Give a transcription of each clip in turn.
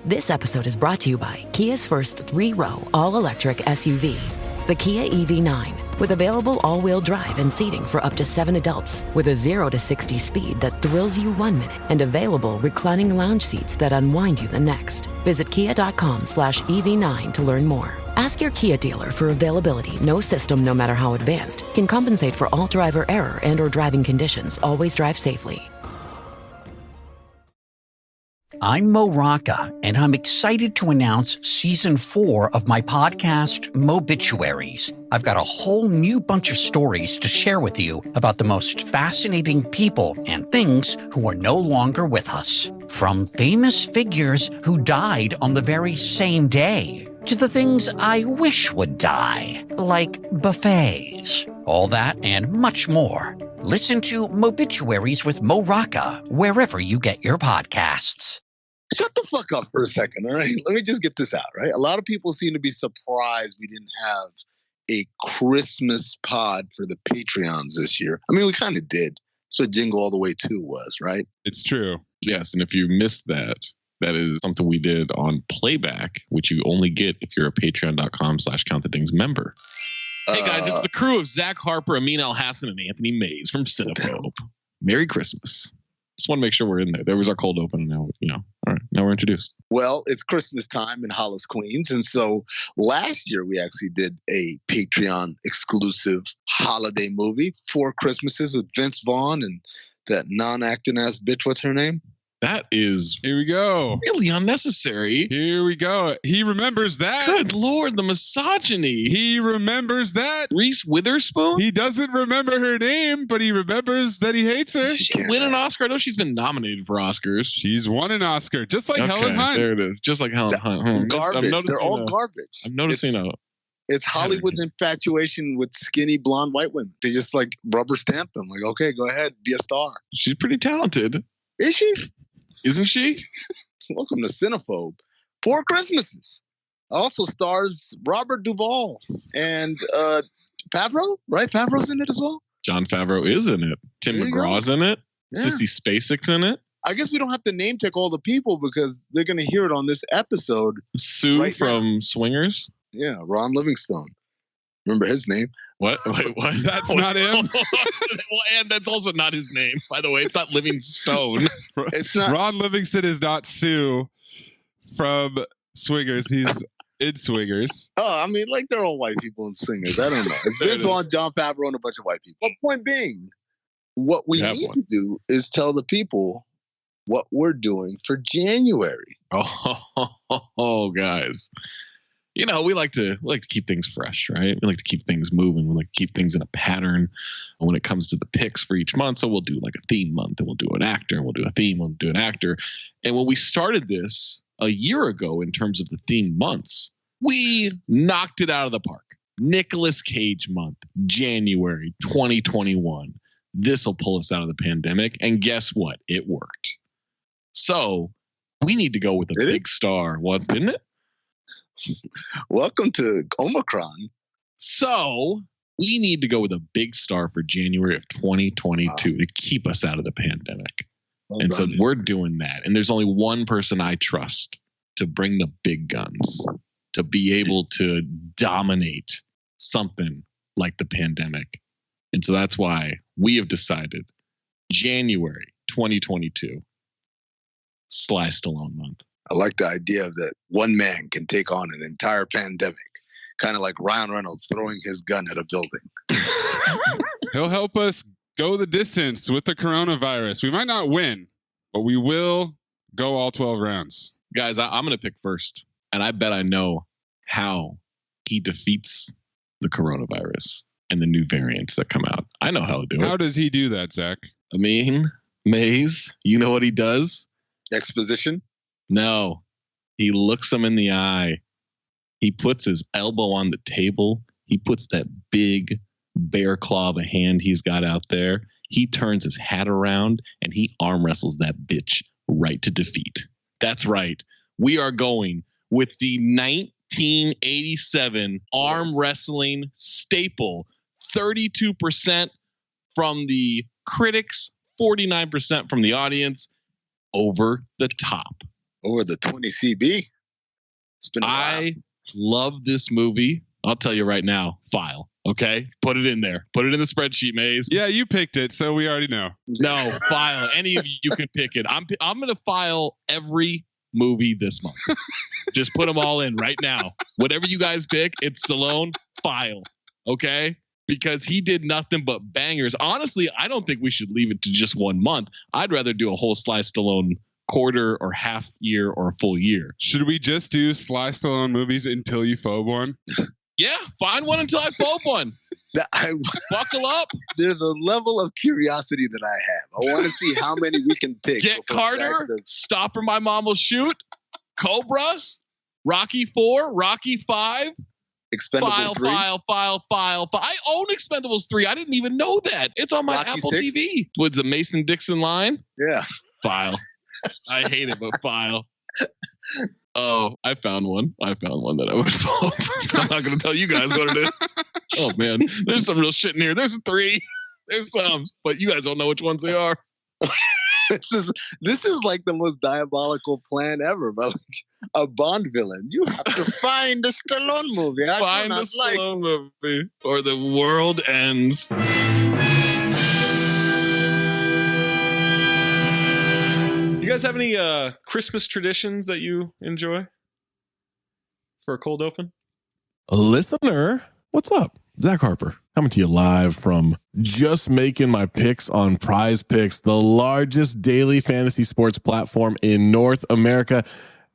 This episode is brought to you by Kia's first 3-row all-electric SUV, the Kia EV9, with available all-wheel drive and seating for up to 7 adults, with a 0 to 60 speed that thrills you 1 minute, and available reclining lounge seats that unwind you the next. Visit kia.com/EV9 to learn more. Ask your Kia dealer for availability. No system, no matter how advanced, can compensate for all driver error and or driving conditions. Always drive safely. I'm Mo Rocca, and I'm excited to announce Season 4 of my podcast, Mobituaries. I've got a whole new bunch of stories to share with you about the most fascinating people and things who are no longer with us. From famous figures who died on the very same day, to the things I wish would die, like buffets. All that and much more. Listen to Mobituaries with Mo Rocca wherever you get your podcasts. Shut the fuck up for a second, all right? Let me just get this out, right? A lot of people seem to be surprised we didn't have a Christmas pod for the Patreons this year. I mean, we kind of did. That's what Jingle All the Way 2 was, right? It's true. Yes, and if you missed that, that is something we did on playback, which you only get if you're a patreon.com/countthedings member. Hey guys, it's the crew of Zach Harper, Amin Al Hassan, and Anthony Mays from Cinephobe. Merry Christmas. Just want to make sure we're in there. There was our cold open, and now, all right, now we're introduced. Well, it's Christmas time in Hollis, Queens. And so last year we actually did a Patreon exclusive holiday movie, 4 Christmases, with Vince Vaughn and that non-acting ass bitch. What's her name? That is Here we go. really unnecessary. Here we go. He remembers that. Good Lord, the misogyny. He remembers that. Reese Witherspoon? He doesn't remember her name, but he remembers that he hates her. Did she win an Oscar? I know she's been nominated for Oscars. She's won an Oscar, just like Helen Hunt. There it is. Just like Helen Hunt. Garbage. They're all garbage. I'm noticing It's Hollywood's infatuation with skinny blonde white women. They just like rubber stamp them. Like, okay, go ahead, be a star. She's pretty talented. Is she? Isn't she? Welcome to Cinephobe. 4 Christmases. Also stars Robert Duvall and Favreau, right? Favreau's in it as well. John Favreau is in it. Tim McGraw's in it. Yeah. Sissy Spacek's in it. I guess we don't have to name check all the people because they're going to hear it on this episode. Sue right from now. Swingers. Yeah, Ron Livingstone. Remember his name? What? Wait, what? That's not him. Well, and that's also not his name, by the way. It's not Livingstone. It's not. Ron Livingston is not Sue from Swingers. He's in Swingers. Oh, I mean, like they're all white people in Swingers. I don't know. It's Vince Vaughn, John Favreau, and a bunch of white people. But point being, what we need to do is tell the people what we're doing for January. Oh, guys. We like to keep things fresh, right? We like to keep things moving. We like to keep things in a pattern when it comes to the picks for each month. So we'll do like a theme month, and we'll do an actor, and we'll do a theme, we'll do an actor. And when we started this a year ago in terms of the theme months, we knocked it out of the park. Nicolas Cage month, January 2021. This will pull us out of the pandemic. And guess what? It worked. So we need to go with a big star. What, didn't it? Welcome to Omicron. So we need to go with a big star for January of 2022 to keep us out of the pandemic. So we're doing that. And there's only one person I trust to bring the big guns, to be able to dominate something like the pandemic. And so that's why we have decided January 2022, Sly Stallone month. I like the idea of that one man can take on an entire pandemic, kind of like Ryan Reynolds throwing his gun at a building. He'll help us go the distance with the coronavirus. We might not win, but we will go all 12 rounds. Guys, I'm going to pick first, and I bet I know how he defeats the coronavirus and the new variants that come out. I know how to do it. How does he do that, Zach? Maze, you know what he does? Exposition? No, he looks him in the eye. He puts his elbow on the table. He puts that big bear claw of a hand he's got out there. He turns his hat around and he arm wrestles that bitch right to defeat. That's right. We are going with the 1987 arm wrestling staple. 32% from the critics, 49% from the audience. Over the Top. Over the 20 CB. It's been a while. I love this movie. I'll tell you right now, file. Okay, put it in there. Put it in the spreadsheet, Maze. Yeah, you picked it, so we already know. No, file. Any of you can pick it. I'm going to file every movie this month. Just put them all in right now. Whatever you guys pick, it's Stallone. File. Okay, because he did nothing but bangers. Honestly, I don't think we should leave it to just 1 month. I'd rather do a whole Sly Stallone quarter or half year or a full year. Should we just do Sly Stallone movies until you phobe one? Yeah, find one until I phobe one. Buckle up. There's a level of curiosity that I have. I want to see how many we can pick. Get Carter, Stop or My Mom Will Shoot, Cobra, Rocky 4, Rocky 5. Expendables 3. File. I own Expendables 3. I didn't even know that. It's on my Rocky Apple 6? TV. What's the Mason Dixon line? Yeah. File. I hate it, but file. Oh, I found one that I would follow. I'm not going to tell you guys what it is. Oh, man. There's some real shit in here. There's 3. There's some, but you guys don't know which ones they are. This is like the most diabolical plan ever, but like a Bond villain. You have to find a Stallone movie. Find the Stallone movie, or the world ends. You guys have any Christmas traditions that you enjoy for a cold open? Listener, what's up? Zach Harper coming to you live from Just Making My Picks on Prize Picks, the largest daily fantasy sports platform in North America.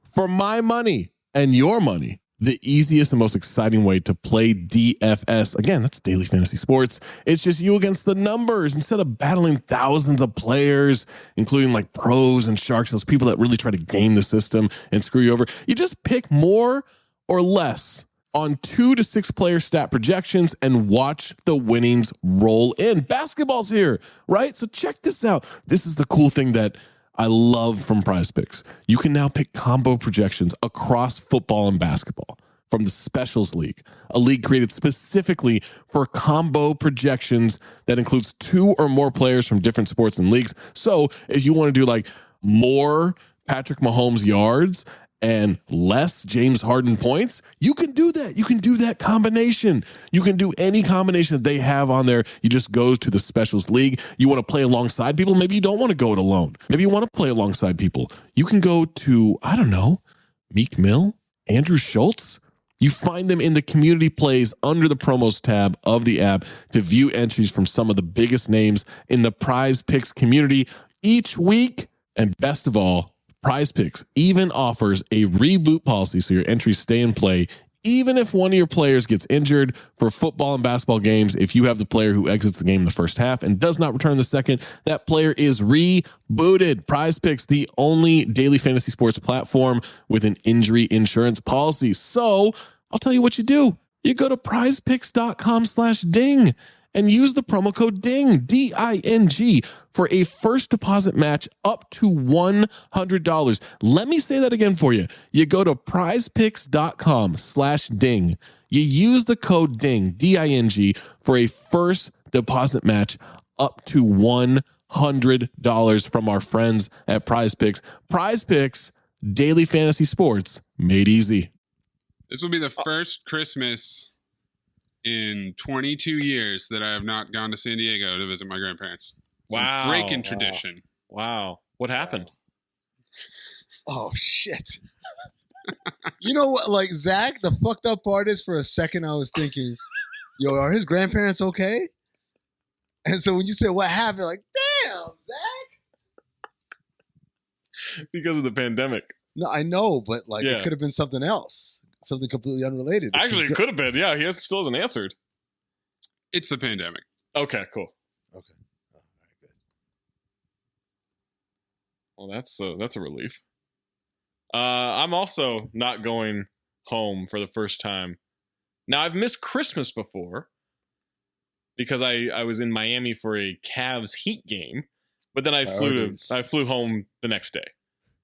For my money and your money, the easiest and most exciting way to play DFS. Again, that's daily fantasy sports. It's just you against the numbers instead of battling thousands of players, including like pros and sharks, those people that really try to game the system and screw you over. You just pick more or less on 2 to 6 player stat projections and watch the winnings roll in. Basketball's here, right? So check this out. This is the cool thing that I love from Prize Picks. You can now pick combo projections across football and basketball from the Specials League, a league created specifically for combo projections that includes 2 or more players from different sports and leagues. So if you want to do like more Patrick Mahomes yards and less James Harden points, you can do that. You can do that combination. You can do any combination that they have on there. You just go to the Specials League. You want to play alongside people. Maybe you don't want to go it alone. Maybe you want to play alongside people. You can go to, I don't know, Meek Mill, Andrew Schultz. You find them in the community plays under the promos tab of the app to view entries from some of the biggest names in the Prize Picks community each week. And best of all, Prize Picks even offers a reboot policy so your entries stay in play even if one of your players gets injured. For football and basketball games, if you have the player who exits the game in the first half and does not return the second, that player is rebooted. Prize Picks, the only daily fantasy sports platform with an injury insurance policy. So I'll tell you what you do. You go to prizepicks.com/ding and use the promo code DING, D-I-N-G, for a first deposit match up to $100. Let me say that again for you. You go to prizepicks.com/ding. You use the code DING, D-I-N-G, for a first deposit match up to $100 from our friends at Prize Picks. Prize Picks, daily fantasy sports made easy. This will be the first Christmas in 22 years that I have not gone to San Diego to visit my grandparents. Wow. Breaking tradition. Wow. What happened? Oh, shit. You know what? Like, Zach, the fucked up part is for a second I was thinking, yo, are his grandparents okay? And so when you said what happened, like, damn, Zach. Because of the pandemic. No, I know, but like, Yeah. it could have been something else. Something completely unrelated. It's Actually, it could have been. Yeah, still hasn't answered. It's the pandemic. Okay, cool. Okay. Oh, all right, good. Well, that's a relief. I'm also not going home for the first time. Now, I've missed Christmas before because I was in Miami for a Cavs Heat game, but then I flew home the next day.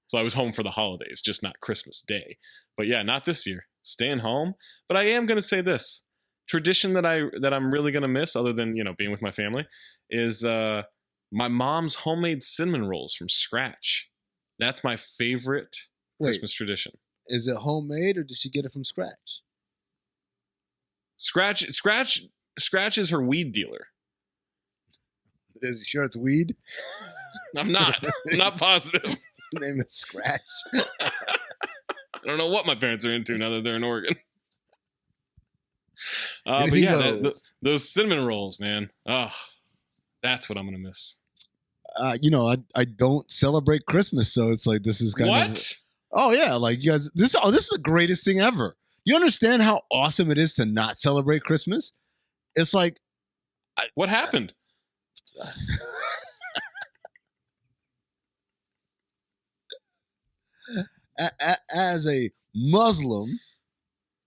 So I was home for the holidays, just not Christmas Day. But yeah, not this year. Staying home. But I am going to say this. Tradition that I'm really going to miss, other than, being with my family, is my mom's homemade cinnamon rolls from scratch. That's my favorite Christmas tradition. Is it homemade or did she get it from scratch? Scratch is her weed dealer. Is you sure it's weed? I'm not positive. Name is Scratch. I don't know what my parents are into now that they're in Oregon. But yeah, those cinnamon rolls, man. Oh, that's what I'm gonna miss. I don't celebrate Christmas, so it's like this is kind of what? Oh yeah, like you guys, this is the greatest thing ever. You understand how awesome it is to not celebrate Christmas? It's like, what happened? As a Muslim,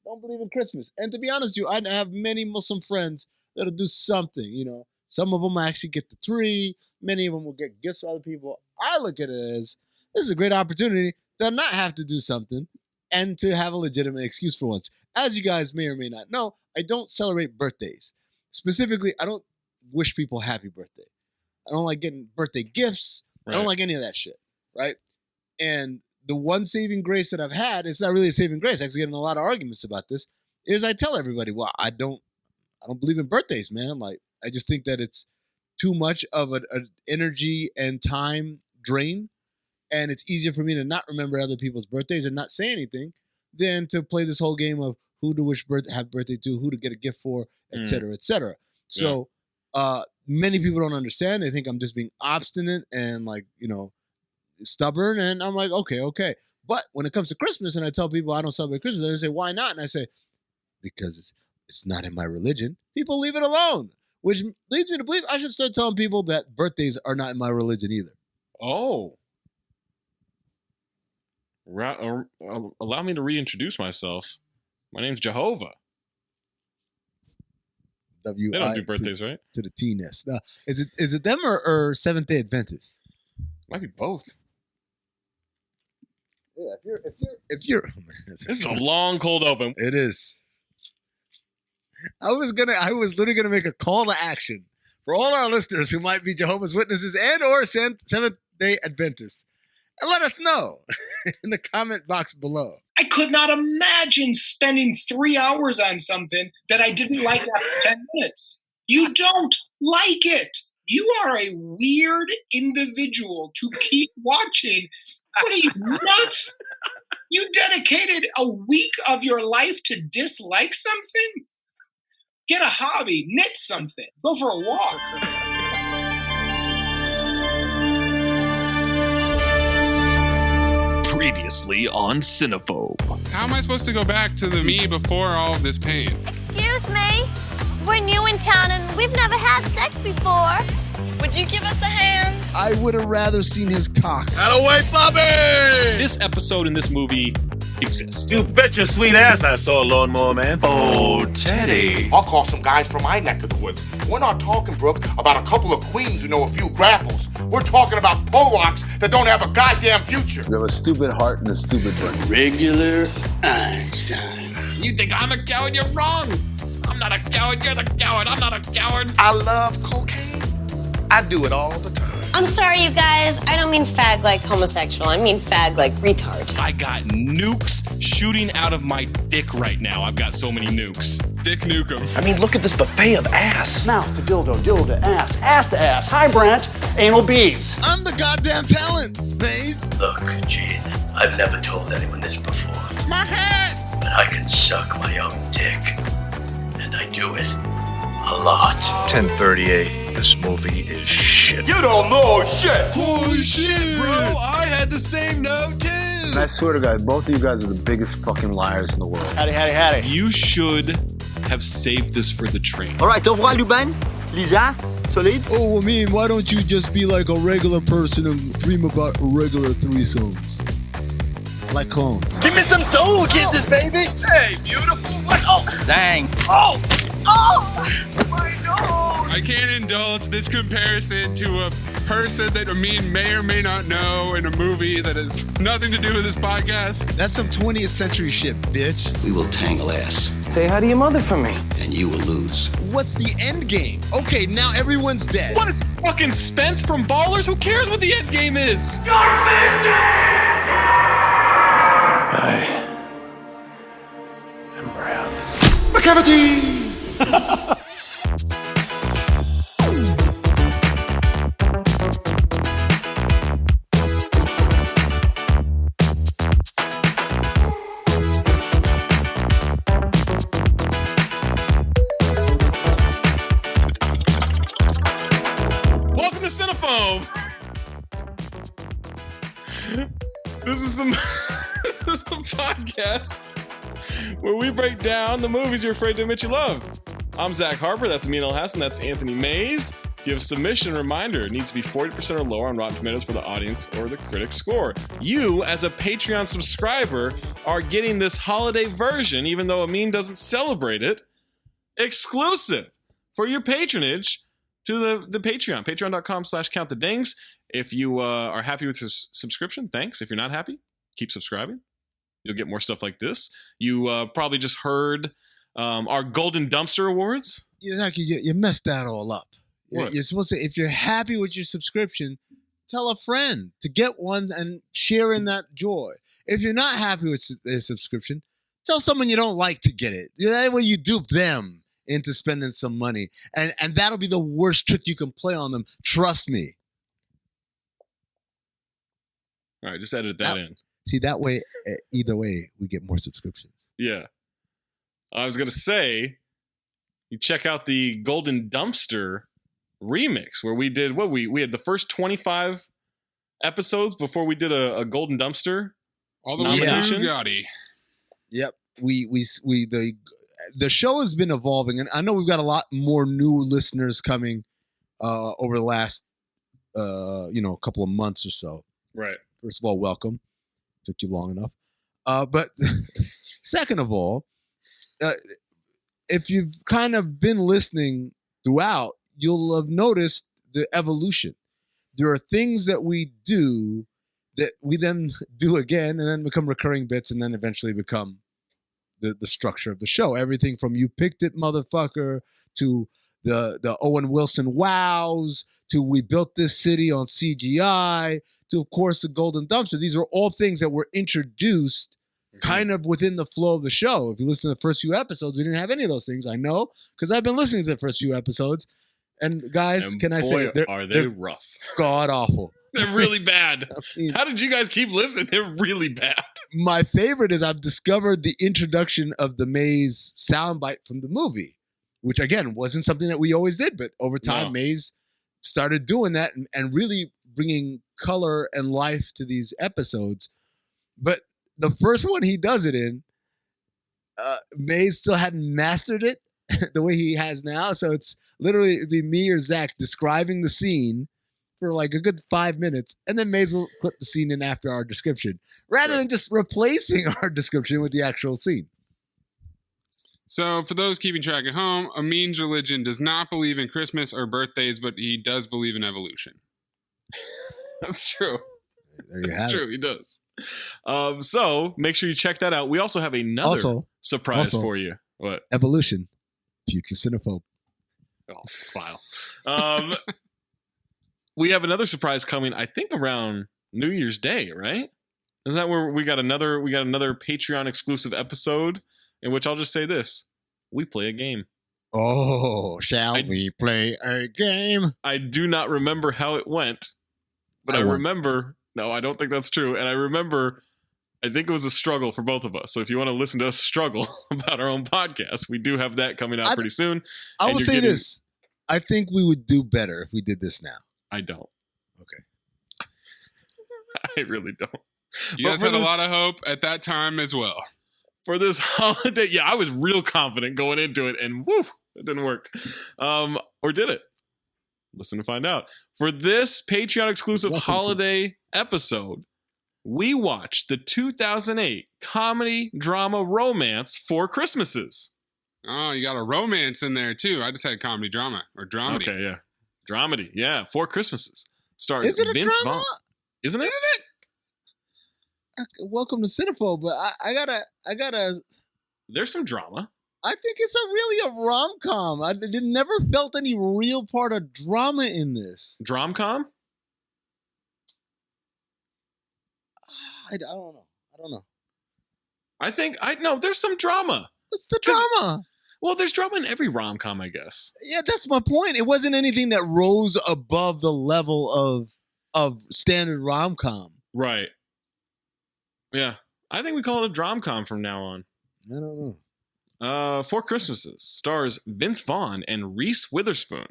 don't believe in Christmas. And to be honest with you, I have many Muslim friends that'll do something. Some of them actually get the tree. Many of them will get gifts for other people. I look at it as this is a great opportunity to not have to do something and to have a legitimate excuse for once. As you guys may or may not know, I don't celebrate birthdays. Specifically, I don't wish people happy birthday. I don't like getting birthday gifts. Right. I don't like any of that shit, right? And the one saving grace that I've had, it's not really a saving grace. I actually get in a lot of arguments about this, is I tell everybody, well, I don't believe in birthdays, man. Like, I just think that it's too much of an energy and time drain. And it's easier for me to not remember other people's birthdays and not say anything than to play this whole game of who to wish have birthday to, who to get a gift for, et cetera, et cetera. So many people don't understand. They think I'm just being obstinate and stubborn. And I'm like, okay. But when it comes to Christmas and I tell people I don't celebrate Christmas, they say, why not? And I say, because it's not in my religion. People leave it alone, which leads me to believe I should start telling people that birthdays are not in my religion either. Oh. Allow me to reintroduce myself. My name's Jehovah. They don't do birthdays, right? To the T-ness. Now, is it them or Seventh-day Adventists? Might be both. Yeah, if you're oh man, this is a long cold open. It is. I was literally gonna make a call to action for all our listeners who might be Jehovah's Witnesses and or Seventh-day Adventists. And let us know in the comment box below. I could not imagine spending 3 hours on something that I didn't like after 10 minutes. You don't like it. You are a weird individual to keep watching. What are you, nuts? You dedicated a week of your life to dislike something? Get a hobby, knit something, go for a walk. Previously on Cinephobe. How am I supposed to go back to the me before all of this pain? Excuse me? We're new in town and we've never had sex before. Would you give us a hand? I would have rather seen his cock. Out of way, Bobby! This episode in this movie exists. You bet your sweet ass I saw a lawnmower man. Oh, Teddy. I'll call some guys from my neck of the woods. We're not talking, Brooke, about a couple of queens who know a few grapples. We're talking about Polacks that don't have a goddamn future. You have a stupid heart and a stupid brain. Regular Einstein. You think I'm a coward? You're wrong. I'm not a coward. You're the coward. I'm not a coward. I love cocaine. I do it all the time. I'm sorry, you guys. I don't mean fag like homosexual. I mean fag like retard. I got nukes shooting out of my dick right now. I've got so many nukes. Dick Nukem. I mean, look at this buffet of ass. Mouth to dildo, dildo to ass to ass. Hi, Brant. Anal bees. I'm the goddamn talent, Maze. Look, Gene, I've never told anyone this before. My head! But I can suck my own dick. And I do it a lot. 1038. This movie is shit. You don't know shit. Holy shit, bro. I had the same note, too. And I swear to God, both of you guys are the biggest fucking liars in the world. Howdy. You should have saved this for the train. All right, au revoir, Lubin. Lisa, solide. Oh, I mean, why don't you just be like a regular person and dream about regular threesomes? Like clones. Give me some soul kisses, baby. Hey, beautiful. What? Oh, dang. Oh. My nose. I can't indulge this comparison to a person that may or may not know in a movie that has nothing to do with this podcast. That's some 20th century shit, bitch. We will tangle ass. Say hi to your mother for me. And you will lose. What's the end game? Okay, now everyone's dead. What is fucking Spence from Ballers? Who cares what the end game is? cavity. Welcome to Cinephobe. This is the podcast where we break down the movies you're afraid to admit you love. I'm Zach Harper. That's Amin El-Hassan. That's Anthony Mays. If you have a submission, reminder, it needs to be 40% or lower on Rotten Tomatoes for the audience or the critic score. You, as a Patreon subscriber, are getting this holiday version, even though Amin doesn't celebrate it, exclusive for your patronage to the Patreon, patreon.com/countthedings. If you are happy with your subscription, thanks. If you're not happy, keep subscribing. You'll get more stuff like this. You probably just heard our Golden Dumpster Awards. You messed that all up. What? You're supposed to, if you're happy with your subscription, tell a friend to get one and share in that joy. If you're not happy with a subscription, tell someone you don't like to get it. That way you dupe them into spending some money. And that'll be the worst trick you can play on them. Trust me. All right, just edit that in. See, that way, either way, we get more subscriptions. Yeah. I was going to say, you check out the Golden Dumpster remix where we did what we had the first 25 episodes before we did a Golden Dumpster all the way to Gotti. Yep. The show has been evolving, and I know we've got a lot more new listeners coming over the last couple of months or so. Right. First of all, welcome. Took you long enough. But second of all, if you've kind of been listening throughout, you'll have noticed the evolution. There are things that we do that we then do again and then become recurring bits and then eventually become the structure of the show. Everything from You Picked It, Motherfucker, to the Owen Wilson wows, to We Built This City on CGI, to, of course, the Golden Dumpster. These are all things that were introduced kind of within the flow of the show. If you listen to the first few episodes, we didn't have any of those things. I know, because I've been listening to the first few episodes. And guys, and can I boy, say, are they they're rough. God awful. They're really bad. How did you guys keep listening? They're really bad. My favorite is I've discovered the introduction of the Maze soundbite from the movie, which, again, wasn't something that we always did. But over time, Maze started doing that and really bringing color and life to these episodes. But the first one he does it in, Maze still hadn't mastered it the way he has now. So it's literally, it'd be me or Zach describing the scene for like a good 5 minutes, and then Maze will clip the scene in after our description, rather than just replacing our description with the actual scene. So for those keeping track at home, Amin's religion does not believe in Christmas or birthdays, but he does believe in evolution. That's true. There you have That's true. it. He does. So make sure you check that out. We also have another surprise for you. What? Evolution. Future Cinephobe. Oh, file. We have another surprise coming, I think, around New Year's Day, right? Is that where we got another Patreon exclusive episode in which I'll just say this: we play a game. Oh, shall we play a game? I do not remember how it went, but I remember. No, I don't think that's true. And I remember, I think it was a struggle for both of us. So if you want to listen to us struggle about our own podcast, we do have that coming out pretty soon. I will say this: I think we would do better if we did this now. I don't. Okay. I really don't. You guys had a lot of hope at that time as well. For this holiday, yeah, I was real confident going into it, and woo, it didn't work. Or did it? Listen to find out. For this Patreon exclusive holiday episode, we watched the 2008 comedy drama romance Four Christmases. Oh, you got a romance in there too. I just had comedy drama or dramedy. Okay, yeah. Dramedy, yeah. Four Christmases. Stars Is it a Vince drama? Vaughn. Isn't it? Welcome to Cinephobe, but I gotta. There's some drama. I think it's really a rom-com. I never felt any real part of drama in this. Drom-com? I don't know. I think, no, there's some drama. What's the drama? Well, there's drama in every rom-com, I guess. Yeah, that's my point. It wasn't anything that rose above the level of standard rom-com. Right. Yeah. I think we call it a drom-com from now on. I don't know. Four Christmases stars Vince Vaughn and Reese Witherspoon.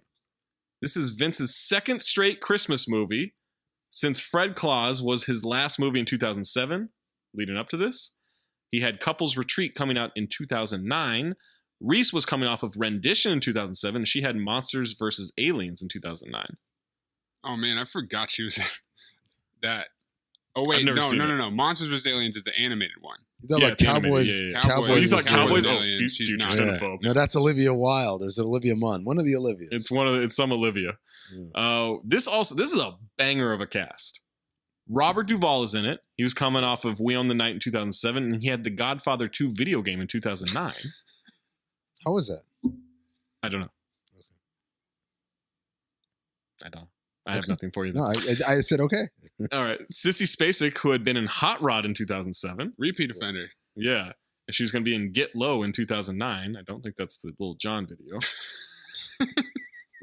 This is Vince's second straight Christmas movie since Fred Claus was his last movie in 2007. Leading up to this, he had Couples Retreat coming out in 2009. Reese was coming off of Rendition in 2007. She had Monsters vs. Aliens in 2009. Oh man, I forgot she was in that. Oh wait, no. Monsters vs. Aliens is the animated one. You thought about Cowboys? Cowboys. Oh, you thought Cowboys? Aliens. She's Future not. Cinephobe. No, that's Olivia Wilde. There's Olivia Munn. One of the Olivias. It's some Olivia. This is a banger of a cast. Robert Duvall is in it. He was coming off of We Own the Night in 2007, and he had the Godfather 2 video game in 2009. How was that? I don't know. I don't know. I have nothing for you. No, I said okay. All right. Sissy Spacek, who had been in Hot Rod in 2007. Repeat offender. Yeah. And she was going to be in Get Low in 2009. I don't think that's the Little John video.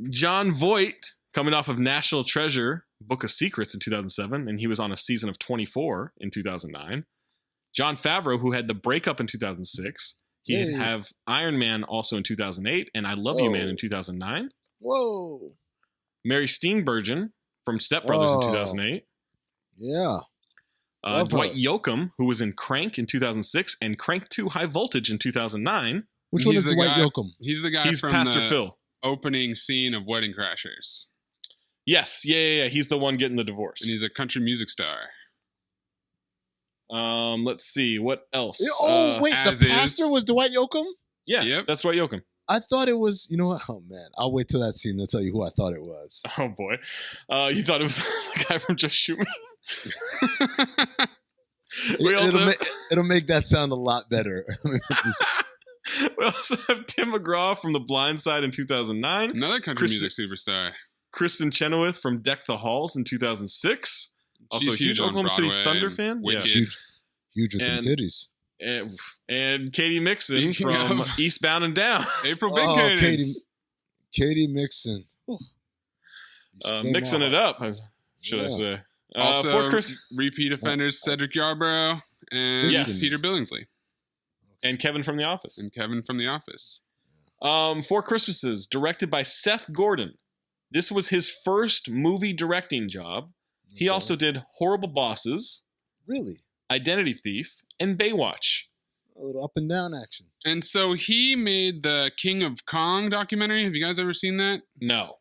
John Voight, coming off of National Treasure, Book of Secrets in 2007, and he was on a season of 24 in 2009. John Favreau, who had The Breakup in 2006. He'd have Iron Man also in 2008, and I Love You Man in 2009. Whoa. Mary Steenburgen from Step Brothers in 2008. Yeah. Dwight Yoakam, who was in Crank in 2006 and Crank 2 High Voltage in 2009. Which one is Dwight Yoakam? He's the guy He's from Pastor the Phil. Opening scene of Wedding Crashers. Yes. Yeah. He's the one getting the divorce. And he's a country music star. Let's see. What else? Oh, wait. The pastor was Dwight Yoakam? Yeah. Yep. That's Dwight Yoakam. I thought it was, you know what? Oh, man. I'll wait till that scene to tell you who I thought it was. Oh, boy. You thought it was the guy from Just Shoot Me? It'll make that sound a lot better. We also have Tim McGraw from The Blind Side in 2009. Another country music superstar. Kristen Chenoweth from Deck the Halls in 2006. Also a huge Oklahoma City Thunder fan. Yeah. Huge with them titties. And Katie Mixon from Eastbound and Down. April Big Cadence. Katie Mixon. Mixing it up, should I say. Also, repeat offenders Cedric Yarborough and Peter Billingsley. And Kevin from The Office. Four Christmases, directed by Seth Gordon. This was his first movie directing job. He also did Horrible Bosses. Really? Identity Thief, and Baywatch. A little up and down action. And so he made the King of Kong documentary. Have you guys ever seen that? No.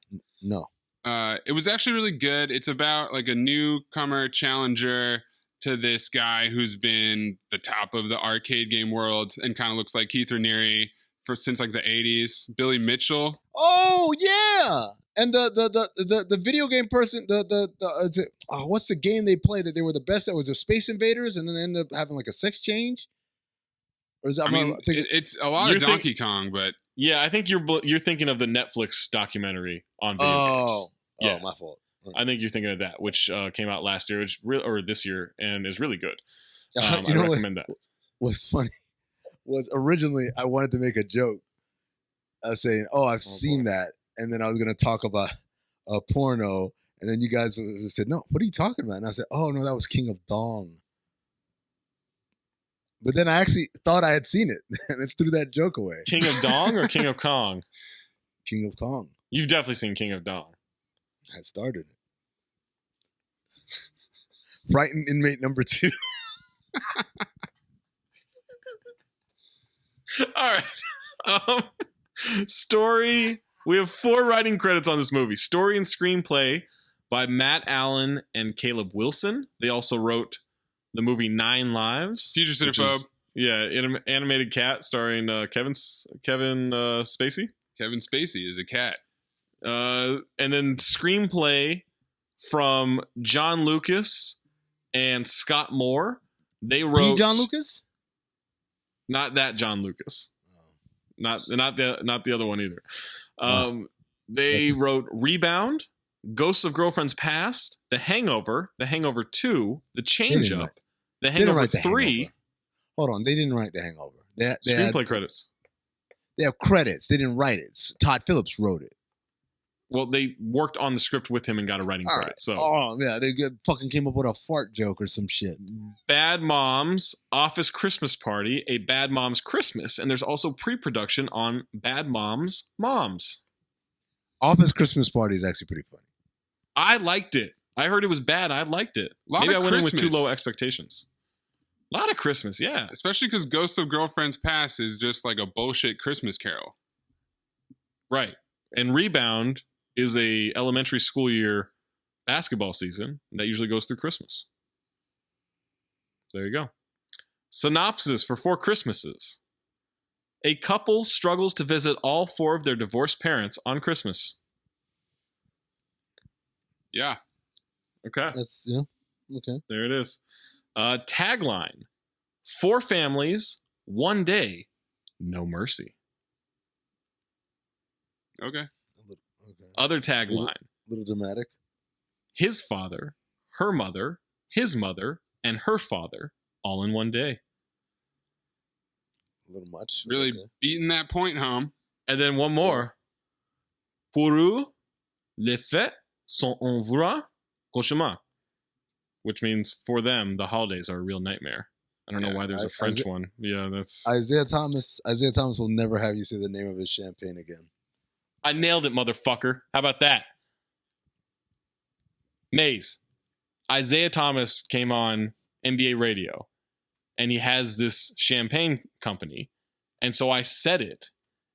It was actually really good. It's about like a newcomer challenger to this guy who's been the top of the arcade game world and kind of looks like Keith Raniere since like the 80s. Billy Mitchell. Oh, yeah. And the video game person, what's the game they played that they were the best at? Was it Space Invaders, and then they ended up having like a sex change? Or is that? It's a lot of Donkey Kong, but yeah, I think you're thinking of the Netflix documentary on video games. Yeah, my fault. I think you're thinking of that, which came out last year, or this year, and is really good. I recommend that. What's funny was originally I wanted to make a joke, saying, I've seen that. And then I was going to talk about a porno. And then you guys said, no, what are you talking about? And I said, oh, no, that was King of Dong. But then I actually thought I had seen it and then threw that joke away. King of Dong or King of Kong? King of Kong. You've definitely seen King of Dong. I started it. Frightened inmate number 2. All right. Story. We have 4 writing credits on this movie. Story and screenplay by Matt Allen and Caleb Wilson. They also wrote the movie 9 Lives. Future Cinephobe. Animated cat starring Kevin Spacey. Kevin Spacey is a cat. And then screenplay from John Lucas and Scott Moore. They wrote John Lucas? Not that John Lucas. Not the other one either. They wrote Rebound, Ghosts of Girlfriends Past, The Hangover 2, The Change Up, The Hangover 3. Hold on, they didn't write The Hangover. They screenplay credits. They have credits. They didn't write it. Todd Phillips wrote it. Well, they worked on the script with him and got a writing credit. Right. So, they fucking came up with a fart joke or some shit. Bad Moms Office Christmas Party, A Bad Moms Christmas, and there's also pre-production on Bad Moms Moms. Office Christmas Party is actually pretty funny. I liked it. I heard it was bad. I liked it. Maybe I went in with too low expectations. A lot of Christmas, yeah. Especially because Ghost of Girlfriends Past is just like a bullshit Christmas carol. Right. And Rebound is a elementary school year basketball season that usually goes through Christmas. There you go. Synopsis for 4 Christmases. A couple struggles to visit all 4 of their divorced parents on Christmas. Yeah. Okay. Okay. There it is. Tagline: 4 families, 1 day, no mercy. Okay. Other tagline: little dramatic. His father, her mother, his mother, and her father, all in 1 day. A little much. Really beating that point home. And then one more. Pour eux, les fêtes sont un vrai cauchemar. Which means for them, the holidays are a real nightmare. I don't know why there's a French one. Yeah, that's... Isaiah Thomas will never have you say the name of his champagne again. I nailed it, motherfucker. How about that? Maze. Isaiah Thomas came on NBA radio, and he has this champagne company. And so I said it,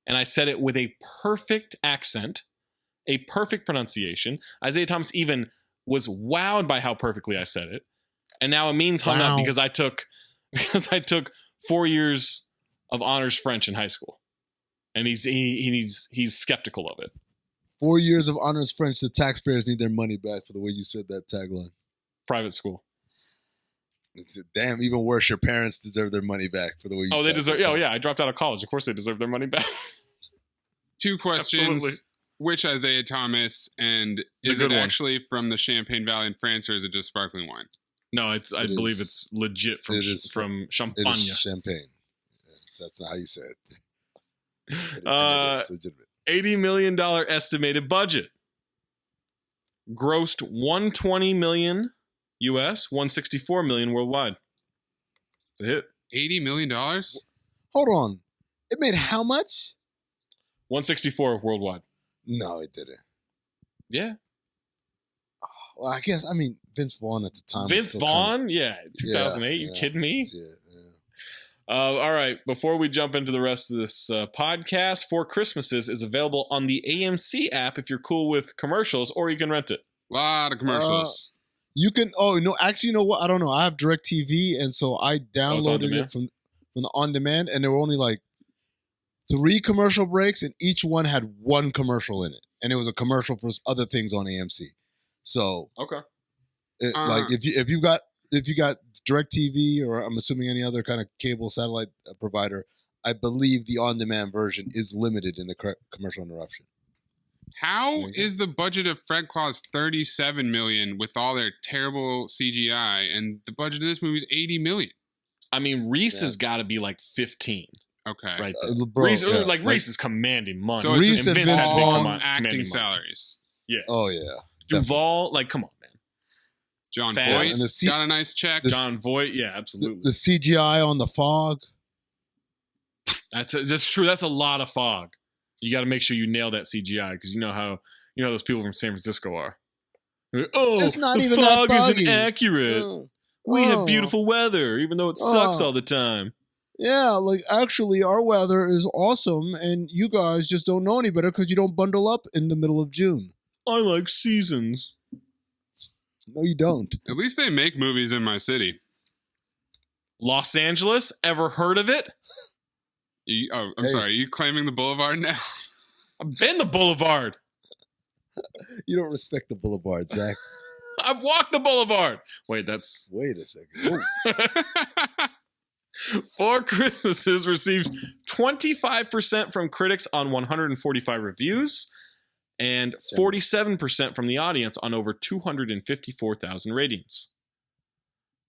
and I said it with a perfect accent, a perfect pronunciation. Isaiah Thomas even was wowed by how perfectly I said it. And now Amin's hung up because I took 4 years of honors French in high school. And he's skeptical of it. 4 years of honors French. The taxpayers need their money back for the way you said that tagline. Private school. It's damn, even worse. Your parents deserve their money back for the way you. They deserve. Oh yeah, I dropped out of college. Of course, they deserve their money back. 2 questions. Absolutely. Which Isaiah Thomas, and is it actually from the Champagne Valley in France, or is it just sparkling wine? No, I believe it's legit from Champagne. It is champagne. That's not how you say it. It's legitimate. $80 million estimated budget. Grossed $120 million US, $164 million worldwide. It's a hit. $80 million? Hold on. It made how much? 164 worldwide. No, it didn't. Yeah. Well, I guess, Vince Vaughn at the time. Vince Vaughn? Yeah. 2008. You kidding me? All right. Before we jump into the rest of this podcast, 4 Christmases is available on the AMC app if you're cool with commercials, or you can rent it. A lot of commercials. You can. Oh no! Actually, you know what? I don't know. I have DirecTV, and so I downloaded it from the on demand, and there were only like 3 commercial breaks, and each one had 1 commercial in it, and it was a commercial for other things on AMC. So okay, like if you got DirecTV, or I'm assuming any other kind of cable satellite provider, I believe the on demand version is limited in the commercial interruption. How is the budget of Fred Claus $37 million with all their terrible CGI, and the budget of this movie is $80 million? Reese has got to be like 15. Okay, right there. Bro, Reese is commanding money. So Reese and Vince Vaughn acting salaries. Yeah. Oh yeah. Duvall, come on, man. John Voight got a nice check. John Voight, yeah, absolutely. The CGI on the fog. That's true. That's a lot of fog. You got to make sure you nail that CGI, because you know how those people from San Francisco are. It's not the even fog that foggy. isn't accurate. We have beautiful weather, even though it sucks all the time. Yeah, actually, our weather is awesome, and you guys just don't know any better because you don't bundle up in the middle of June. I like seasons. No, you don't. At least they make movies in my city. Los Angeles, ever heard of it? I'm sorry. Are you claiming the boulevard now? I've been the boulevard. You don't respect the boulevard, Zach. I've walked the boulevard. Wait a second. 4 Christmases receives 25% from critics on 145 reviews and 47% from the audience on over 254,000 ratings.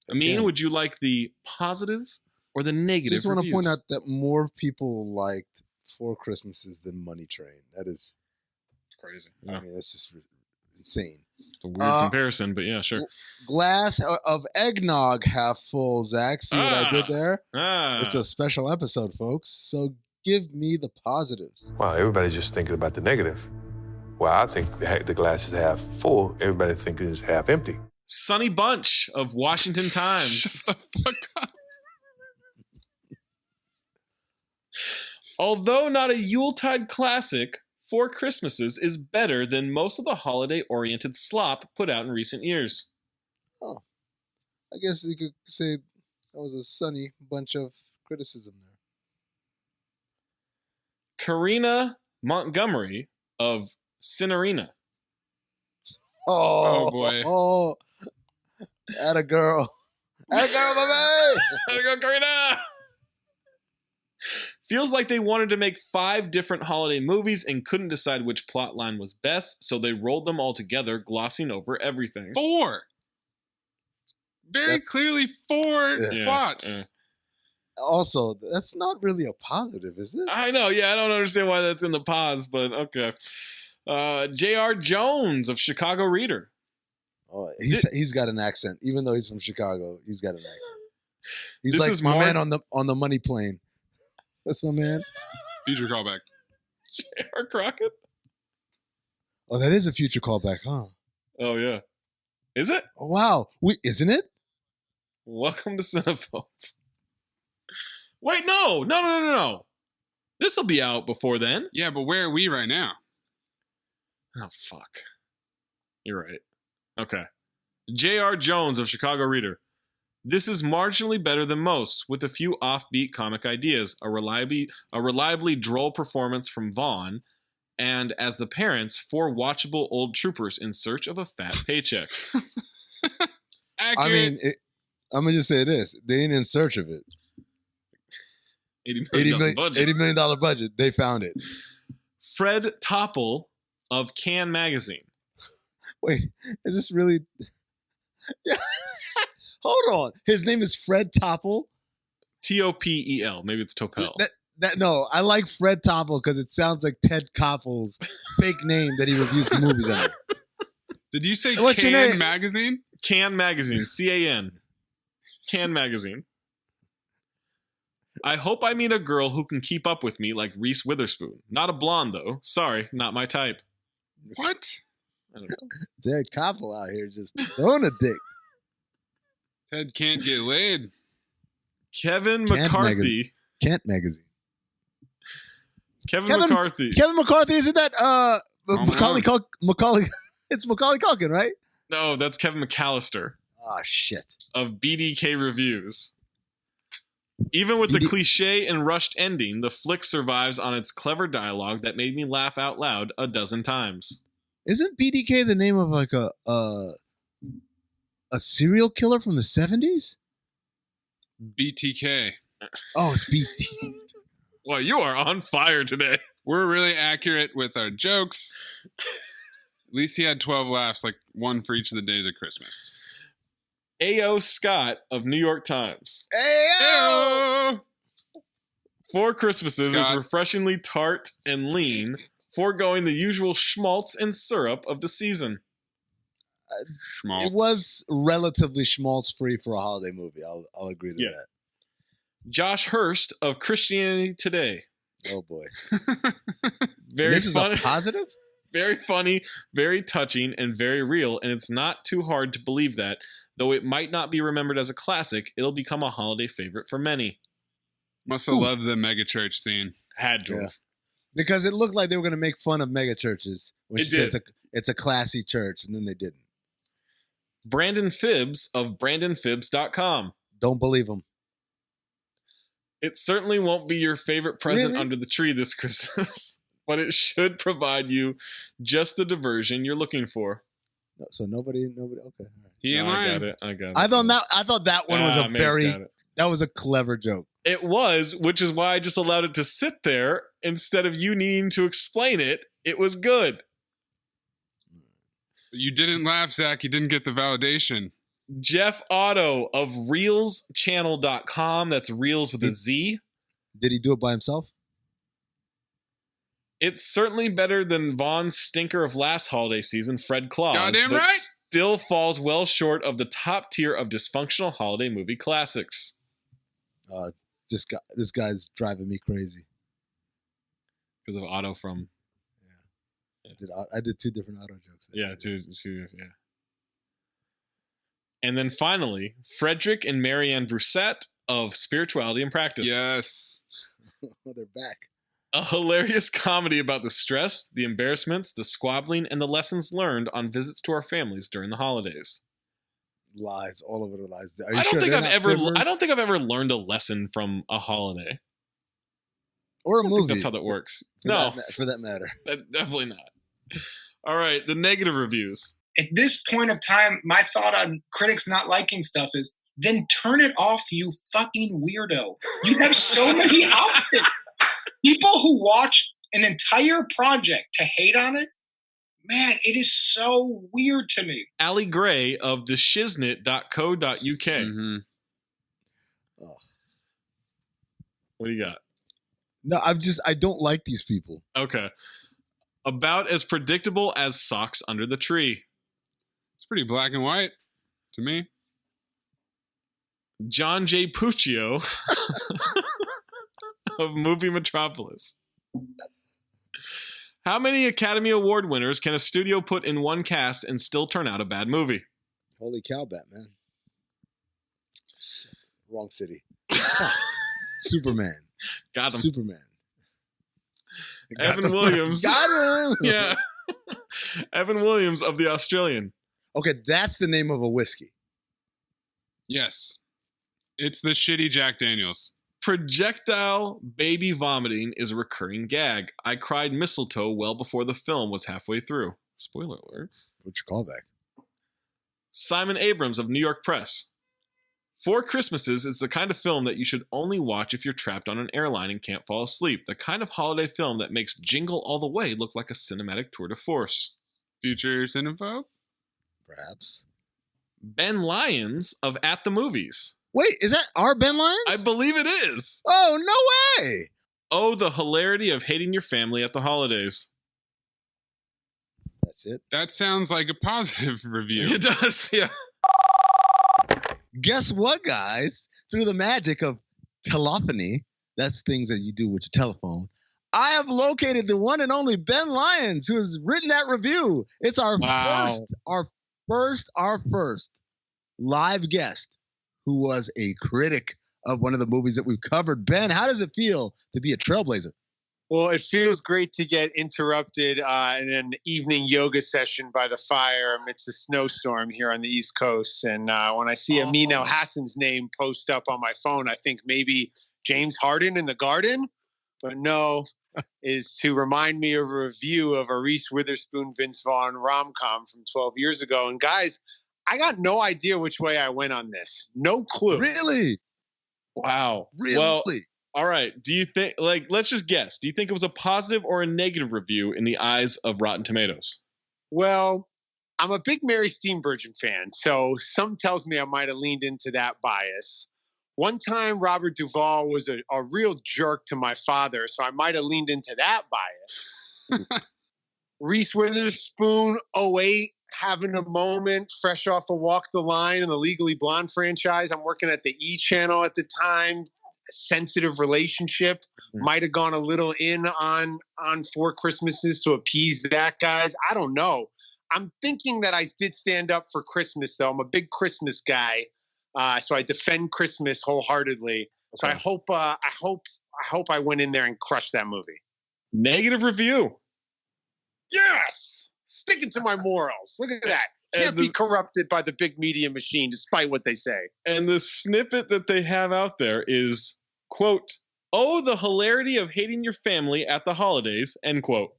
Would you like the positive or the negative Just want to reviews? point out that more people liked Four Christmases, then Money Train. That is It's crazy. I Yeah. mean, that's just insane. It's a weird comparison, but yeah, sure. Glass of eggnog half full, Zach. See what I did there? Ah. It's a special episode, folks. So give me the positives. Well, everybody's just thinking about the negative. Well, I think the glass is half full. Everybody thinks it's half empty. Sunny Bunch of Washington Times. Shut the fuck up. Although not a Yuletide classic, Four Christmases is better than most of the holiday-oriented slop put out in recent years. Oh, I guess you could say that was a sunny bunch of criticism there. Karina Montgomery of Cinerina. Oh, boy. Oh, atta girl. Atta girl, baby. There you go, Karina! Feels like they wanted to make 5 different holiday movies and couldn't decide which plot line was best, so they rolled them all together, glossing over everything. 4. Very clearly 4 plots. Also, that's not really a positive, is it? I know, yeah, I don't understand why that's in the pause, but okay. J.R. Jones of Chicago Reader. Oh, he's got an accent. Even though he's from Chicago, he's got an accent. He's This like is my more- man on the money plane. That's my man. Future callback. J.R. Crockett? Oh, that is a future callback, huh? Oh, yeah. Is it? Oh, wow. Isn't it? Welcome to Cinephobe. Wait, no. This will be out before then. Yeah, but where are we right now? Oh, fuck. You're right. Okay. J.R. Jones of Chicago Reader. This is marginally better than most, with a few offbeat comic ideas, a reliably droll performance from Vaughn, and as the parents, 4 watchable old troopers in search of a fat paycheck. I mean, I'm going to just say this. They ain't in search of it. $80 million budget. They found it. Fred Topple of Can Magazine. Wait, is this really... Yeah. Hold on. His name is Fred Topple? Topel. Maybe it's Topel. No, I like Fred Topple because it sounds like Ted Koppel's fake name that he reviews for movies under. Did you say What's your Can name? Magazine? Can Magazine. C-A-N. Can Magazine. I hope I meet a girl who can keep up with me like Reese Witherspoon. Not a blonde, though. Sorry, not my type. What? I don't know. Ted Koppel out here just throwing a dick. Ted can't get laid. Kevin Kent McCarthy. Kent Magazine. Kevin McCarthy. Kevin McCarthy, isn't that Macaulay no. Macaulay? It's Macaulay Culkin, right? No, that's Kevin McAllister Oh, shit. of BDK Reviews. Even with the cliche and rushed ending, the flick survives on its clever dialogue that made me laugh out loud a dozen times. Isn't BDK the name of like a serial killer from the 70s? BTK. Oh, it's BT. Well, you are on fire today. We're really accurate with our jokes. At least he had 12 laughs, like one for each of the days of Christmas. A.O. Scott of New York Times. Ayo! Four Christmases is Scott. refreshingly tart and lean, foregoing the usual schmaltz and syrup of the season. Schmaltz. It was relatively schmaltz-free for a holiday movie. I'll agree to that. Josh Hurst of Christianity Today. Oh, boy. Very This is funny. a positive? Very funny, very touching, and very real, and it's not too hard to believe that. Though it might not be remembered as a classic, it'll become a holiday favorite for many. Must have loved the megachurch scene. Had to Yeah. have. Because it looked like they were going to make fun of mega churches. When It she said did. it's a classy church, and then they didn't. Brandon Phibbs of BrandonPhibbs.com. Don't believe them. It certainly won't be your favorite present Really? under the tree this Christmas, but it should provide you just the diversion you're looking for. So nobody. Okay. All right. He ain't No, I lying. got it. I thought that one was Mace got it. that was a clever joke. It was, which is why I just allowed it to sit there instead of you needing to explain it. It was good. You didn't laugh, Zach. You didn't get the validation. Jeff Otto of ReelsChannel.com. That's Reels with a Z. Did he do it by himself? It's certainly better than Vaughn's stinker of last holiday season, Fred Claus. Goddamn but right. Still falls well short of the top tier of dysfunctional holiday movie classics. This guy's driving me crazy. Because of Otto from... I did 2 different Otto jokes. Yeah, two, yeah. And then finally, Frederick and Marianne Broussette of Spirituality and Practice. Yes. They're back. A hilarious comedy about the stress, the embarrassments, the squabbling, and the lessons learned on visits to our families during the holidays. Lies. All of it are lies. I don't think I've ever learned a lesson from a holiday. Or a movie. That's how that works. For that matter. Definitely not. All right, the negative reviews. At this point of time, my thought on critics not liking stuff is, then turn it off, you fucking weirdo. You have so many options. People who watch an entire project to hate on it, man, it is so weird to me. Allie Gray of theshiznit.co.uk. Mm-hmm. Oh. What do you got? No, I don't like these people. Okay. About as predictable as socks under the tree. It's pretty black and white to me. John J. Puccio of Movie Metropolis. How many Academy Award winners can a studio put in one cast and still turn out a bad movie? Holy cow, Batman. Shit. Wrong city. Superman. Got him. Superman. Evan Williams. Got him. Yeah. Evan Williams of The Australian. Okay, that's the name of a whiskey. Yes. It's the shitty Jack Daniels. Projectile baby vomiting is a recurring gag. I cried mistletoe well before the film was halfway through. Spoiler alert. What's your callback? Simon Abrams of New York Press. Four Christmases is the kind of film that you should only watch if you're trapped on an airline and can't fall asleep. The kind of holiday film that makes Jingle All the Way look like a cinematic tour de force. Future Cinephobe? Perhaps. Ben Lyons of At the Movies. Wait, is that our Ben Lyons? I believe it is. Oh, no way. Oh, the hilarity of hating your family at the holidays. That's it. That sounds like a positive review. It does, yeah. Guess what, guys? Through the magic of telephony, that's things that you do with your telephone, I have located the one and only Ben Lyons, who has written that review. It's our first live guest who was a critic of one of the movies that we've covered. Ben, how does it feel to be a trailblazer? Well, it feels great to get interrupted in an evening yoga session by the fire amidst a snowstorm here on the East Coast. And when I see Amin El Hassan's name post up on my phone, I think maybe James Harden in the Garden. But no, is to remind me of a review of a Reese Witherspoon, Vince Vaughn rom-com from 12 years ago. And guys, I got no idea which way I went on this. No clue. Really? Wow. Really? Well, all right. Do you think, let's just guess. Do you think it was a positive or a negative review in the eyes of Rotten Tomatoes? Well, I'm a big Mary Steenburgen fan, so some tells me I might have leaned into that bias. One time, Robert Duvall was a real jerk to my father, so I might have leaned into that bias. Reese Witherspoon, 08, having a moment, fresh off of Walk the Line in the Legally Blonde franchise. I'm working at the E! Channel at the time. Sensitive relationship. Might have gone a little in on Four Christmases to appease that, guys. I don't know. I'm thinking that I did stand up for Christmas, though. I'm a big Christmas guy, so I defend Christmas wholeheartedly. So I hope I went in there and crushed that movie. Negative review. Yes, sticking to my morals. Look at that. Can't be corrupted by the big media machine, despite what they say. And the snippet that they have out there is, quote, "Oh, the hilarity of hating your family at the holidays," end quote.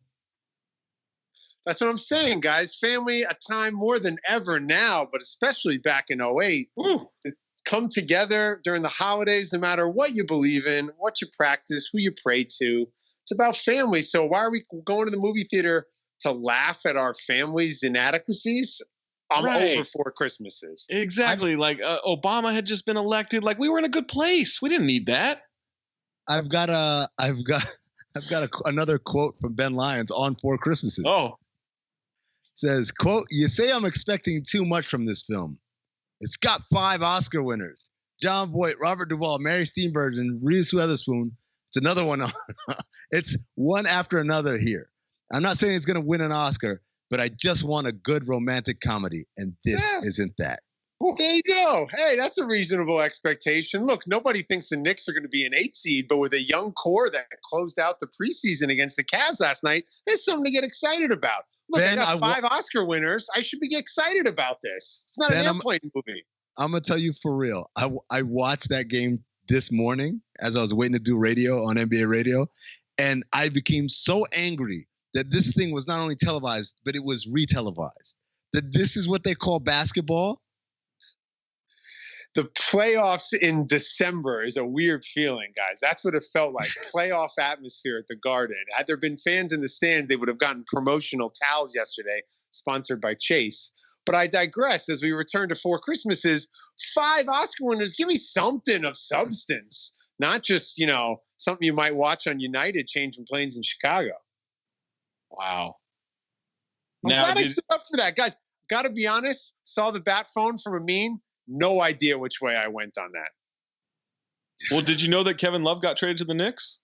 That's what I'm saying, guys. Family, a time more than ever now, but especially back in 08. To come together during the holidays, no matter what you believe in, what you practice, who you pray to. It's about family. So why are we going to the movie theater to laugh at our family's inadequacies? I'm over Four Christmases. Exactly. Obama had just been elected. We were in a good place. We didn't need that. I've got I've got another quote from Ben Lyons on Four Christmases. Oh. Says, quote, "You say I'm expecting too much from this film. It's got 5 Oscar winners. Jon Voight, Robert Duvall, Mary Steenburgen, Reese Witherspoon. It's another one. It's one after another here. I'm not saying it's going to win an Oscar, but I just want a good romantic comedy, and this isn't that." There you go. Hey, that's a reasonable expectation. Look, nobody thinks the Knicks are going to be an 8 seed, but with a young core that closed out the preseason against the Cavs last night, there's something to get excited about. Look, Ben, I got 5 Oscar winners. I should be excited about this. It's not an airplane movie. I'm going to tell you for real. I watched that game this morning as I was waiting to do radio on NBA radio, and I became so angry that this thing was not only televised, but it was re-televised. That this is what they call basketball. The playoffs in December is a weird feeling, guys. That's what it felt like. Playoff atmosphere at the Garden. Had there been fans in the stand, they would have gotten promotional towels yesterday, sponsored by Chase. But I digress. As we return to Four Christmases, 5 Oscar winners. Give me something of substance, not just, something you might watch on United changing planes in Chicago. Wow. I'm glad I stood up for that. Guys, got to be honest, saw the bat phone from Amin. No idea which way I went on that. Well, did you know that Kevin Love got traded to the Knicks?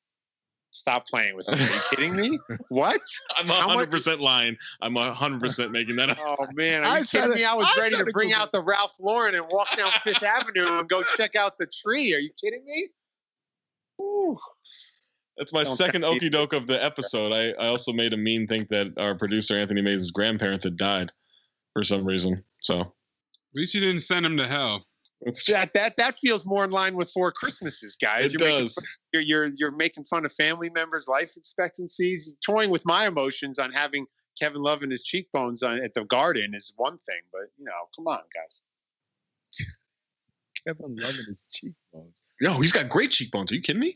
Stop playing with me. Are you kidding me? What? I'm 100% lying. I'm 100% making that up. Oh, man. Are you kidding me? I was ready to bring out the Ralph Lauren and walk down Fifth Avenue and go check out the tree. Are you kidding me? Ooh. That's my second okie doke of the episode. I also made Amin think that our producer, Anthony Mays' grandparents had died for some reason. So at least you didn't send him to hell. That feels more in line with Four Christmases, guys. It does. You're making fun of family members' life expectancies. Toying with my emotions on having Kevin Love and his cheekbones at the Garden is one thing, but come on, guys. Kevin Love and his cheekbones. No, he's got great cheekbones. Are you kidding me?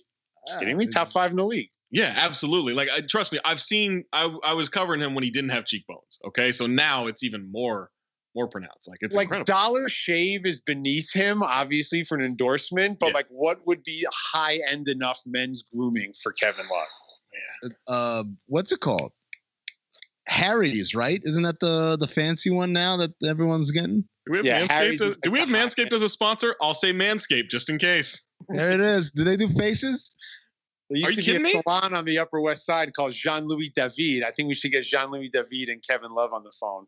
Kidding me? Top 5 in the league. Yeah, absolutely. Like, trust me, I've seen. I was covering him when he didn't have cheekbones. Okay, so now it's even more pronounced. Like, it's incredible. Dollar Shave is beneath him, obviously, for an endorsement. But what would be high end enough men's grooming for Kevin Love? What's it called? Harry's, right? Isn't that the fancy one now that everyone's getting? Do we have Manscaped? Do we have Manscaped as a sponsor? I'll say Manscaped just in case. There it is. Do they do faces? There used to be a salon on the Upper West Side called Jean-Louis David. I think we should get Jean-Louis David and Kevin Love on the phone.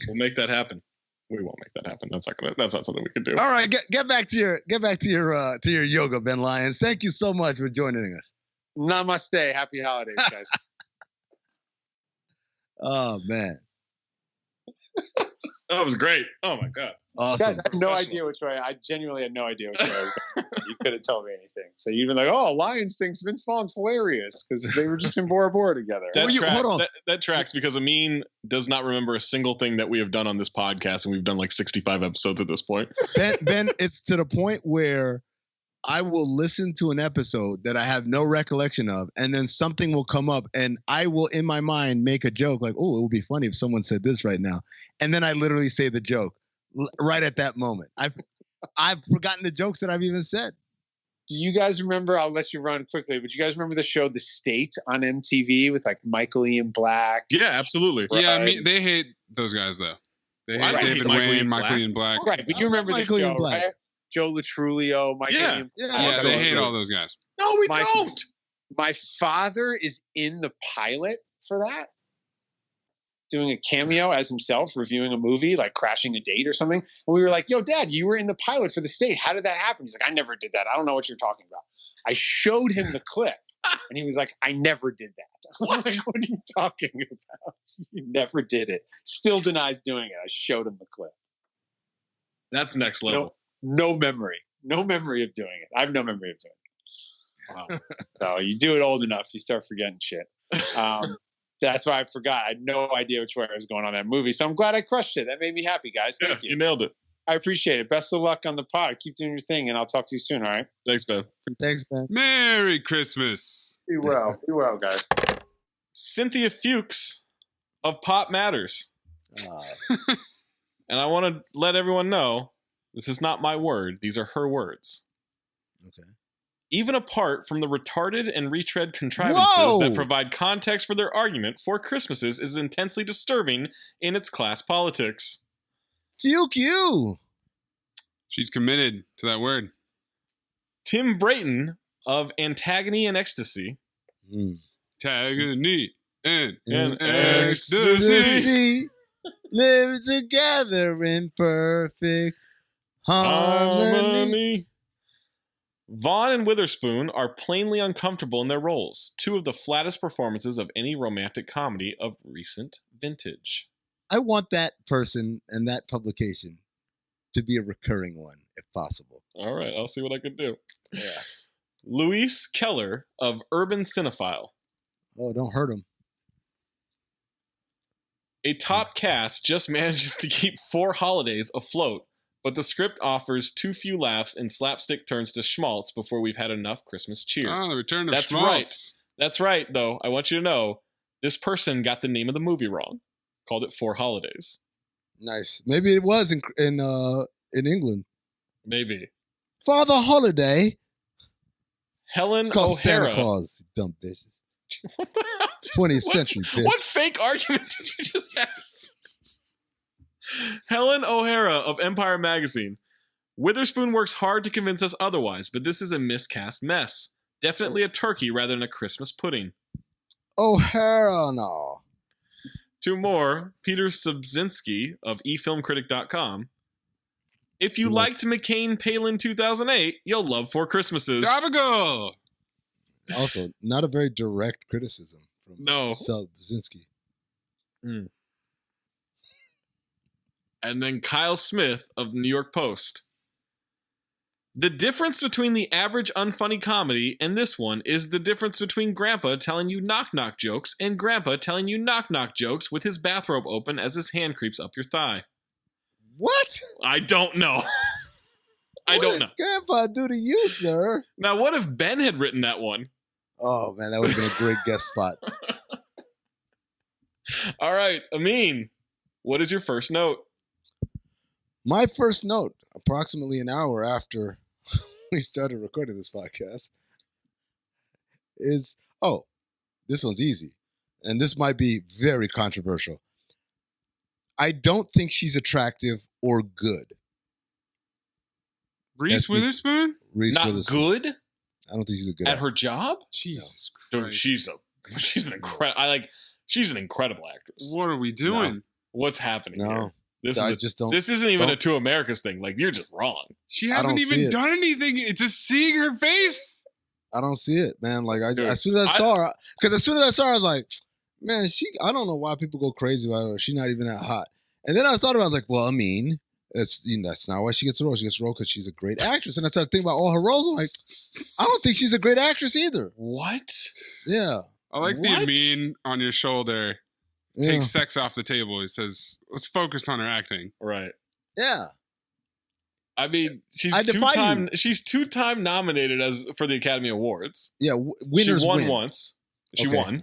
We'll make that happen. We won't make that happen. That's not something we can do. All right, get back to your yoga, Ben Lyons. Thank you so much for joining us. Namaste. Happy holidays, guys. Oh man. That was great. Oh my God. Awesome. Guys, I have no idea which way. I genuinely had no idea which way I was going. You couldn't tell me anything. So you've been like, oh, Lions thinks Vince Vaughn's hilarious because they were just in Bora Bora together. That tracks because Amin does not remember a single thing that we have done on this podcast, and we've done like 65 episodes at this point. Ben, it's to the point where I will listen to an episode that I have no recollection of, and then something will come up, and I will, in my mind, make a joke like, oh, it would be funny if someone said this right now. And then I literally say the joke right at that moment. I've forgotten the jokes that I've even said. Do you guys remember, I'll let you run quickly, but you guys remember the show The State on MTV with like Michael Ian Black? Yeah, absolutely. Yeah, I mean, they hate those guys, though. They hate David Wayne, Michael Ian Black. Right, but you remember the show, right? Joe Latrulio, Michael Ian Black. Yeah, they hate all those guys. No, we don't. My father is in the pilot for that, doing a cameo as himself, reviewing a movie, like Crashing a Date or something. And we were like, yo, Dad, you were in the pilot for The State. How did that happen? He's like, I never did that. I don't know what you're talking about. I showed him the clip, and he was like, I never did that. What? Like, what are you talking about? You never did it. Still denies doing it. I showed him the clip. That's next level. No memory. No memory of doing it. I have no memory of doing it. Wow. So you do it old enough, you start forgetting shit. That's why I forgot. I had no idea which way I was going on that movie. So I'm glad I crushed it. That made me happy, guys. Thank you. You nailed it. I appreciate it. Best of luck on the pod. Keep doing your thing, and I'll talk to you soon, all right? Thanks, Ben. Thanks, Ben. Merry Christmas. Be well. Be well, guys. Cynthia Fuchs of Pop Matters. And I want to let everyone know, this is not my word. These are her words. Okay. Even apart from the retarded and retread contrivances that provide context for their argument, Four Christmases is intensely disturbing in its class politics. Fuck you. She's committed to that word. Tim Brayton of Antagony and Ecstasy. Antagony and ecstasy live together in perfect harmony. Vaughn and Witherspoon are plainly uncomfortable in their roles. Two of the flattest performances of any romantic comedy of recent vintage. I want that person and that publication to be a recurring one, if possible. All right, I'll see what I can do. Yeah. Luis Keller of Urban Cinephile. Oh, don't hurt him. A top cast just manages to keep Four Holidays afloat, but the script offers too few laughs and slapstick turns to schmaltz before we've had enough Christmas cheer. Oh, the return of That's schmaltz. Right. That's right, though. I want you to know, this person got the name of the movie wrong. Called it Four Holidays. Nice. Maybe it was in England. Maybe. Father Holiday. Helen It's called O'Hara. Santa Claus, you dumb bitches. 20th century, bitch. What fake argument did you just have? Helen O'Hara of Empire Magazine. Witherspoon works hard to convince us otherwise, but this is a miscast mess. Definitely a turkey rather than a Christmas pudding. O'Hara, no. Two more. Peter Subzinski of eFilmCritic.com. If you liked McCain Palin 2008, you'll love Four Christmases. Topical. Also, not a very direct criticism from No. Subzinski. Mm. And then Kyle Smith of the New York Post. The difference between the average unfunny comedy and this one is the difference between Grandpa telling you knock-knock jokes and Grandpa telling you knock-knock jokes with his bathrobe open as his hand creeps up your thigh. What? I don't know. I don't know. Grandpa do to you, sir? Now, what if Ben had written that one? Oh, man, that would have been a great guest spot. All right, Amin, what is your first note? My first note, approximately an hour after we started recording this podcast, is, this one's easy. And this might be very controversial. I don't think she's attractive or good. Reese Witherspoon? Reese Witherspoon. Good? I don't think she's a good At actor. her job? Jesus Dude, Christ. she's an incredible actress. What are we doing? No. What's happening No. here? This isn't even a Two Americas thing. Like, you're just wrong. She hasn't even done anything. It's just seeing her face. I don't see it, man. Like, as soon as I saw her, because as soon as I saw her, I was like, man, I don't know why people go crazy about her. She's not even that hot. And then I thought about it, I was like, well, I mean, that's not why she gets a role. She gets a role because she's a great actress. And I started thinking about all her roles. I'm like, I don't think she's a great actress either. What? Yeah. I like the Amin on your shoulder. Yeah. Takes sex off the table. He says, let's focus on her acting. Right. Yeah. I mean, she's I defy you. She's two-time nominated for the Academy Awards. Yeah, winners She won win. once. She Okay. won.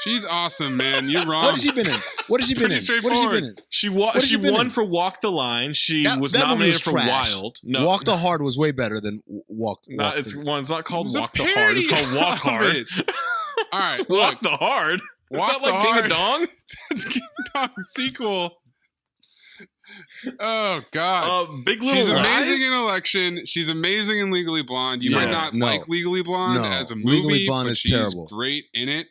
She's awesome, man. You're wrong. What has she been in? What has she been in? What has she been in? She What has she been won in? for Walk the Line. She was that movie nominated was for trash. Wild. No, Walk the Hard was way better than Walk. It's not called It's a Walk the Hard. It's called parody Walk of Hard. it. All right, Walk look. the Hard. Walk Is that like the Ding a Hard. Dong? It's King Dong sequel. Oh God! Big Little She's Lies? amazing in Election. She's amazing in Legally Blonde. You might not like Legally Blonde as a movie, Legally Blonde but is she's terrible. great in it.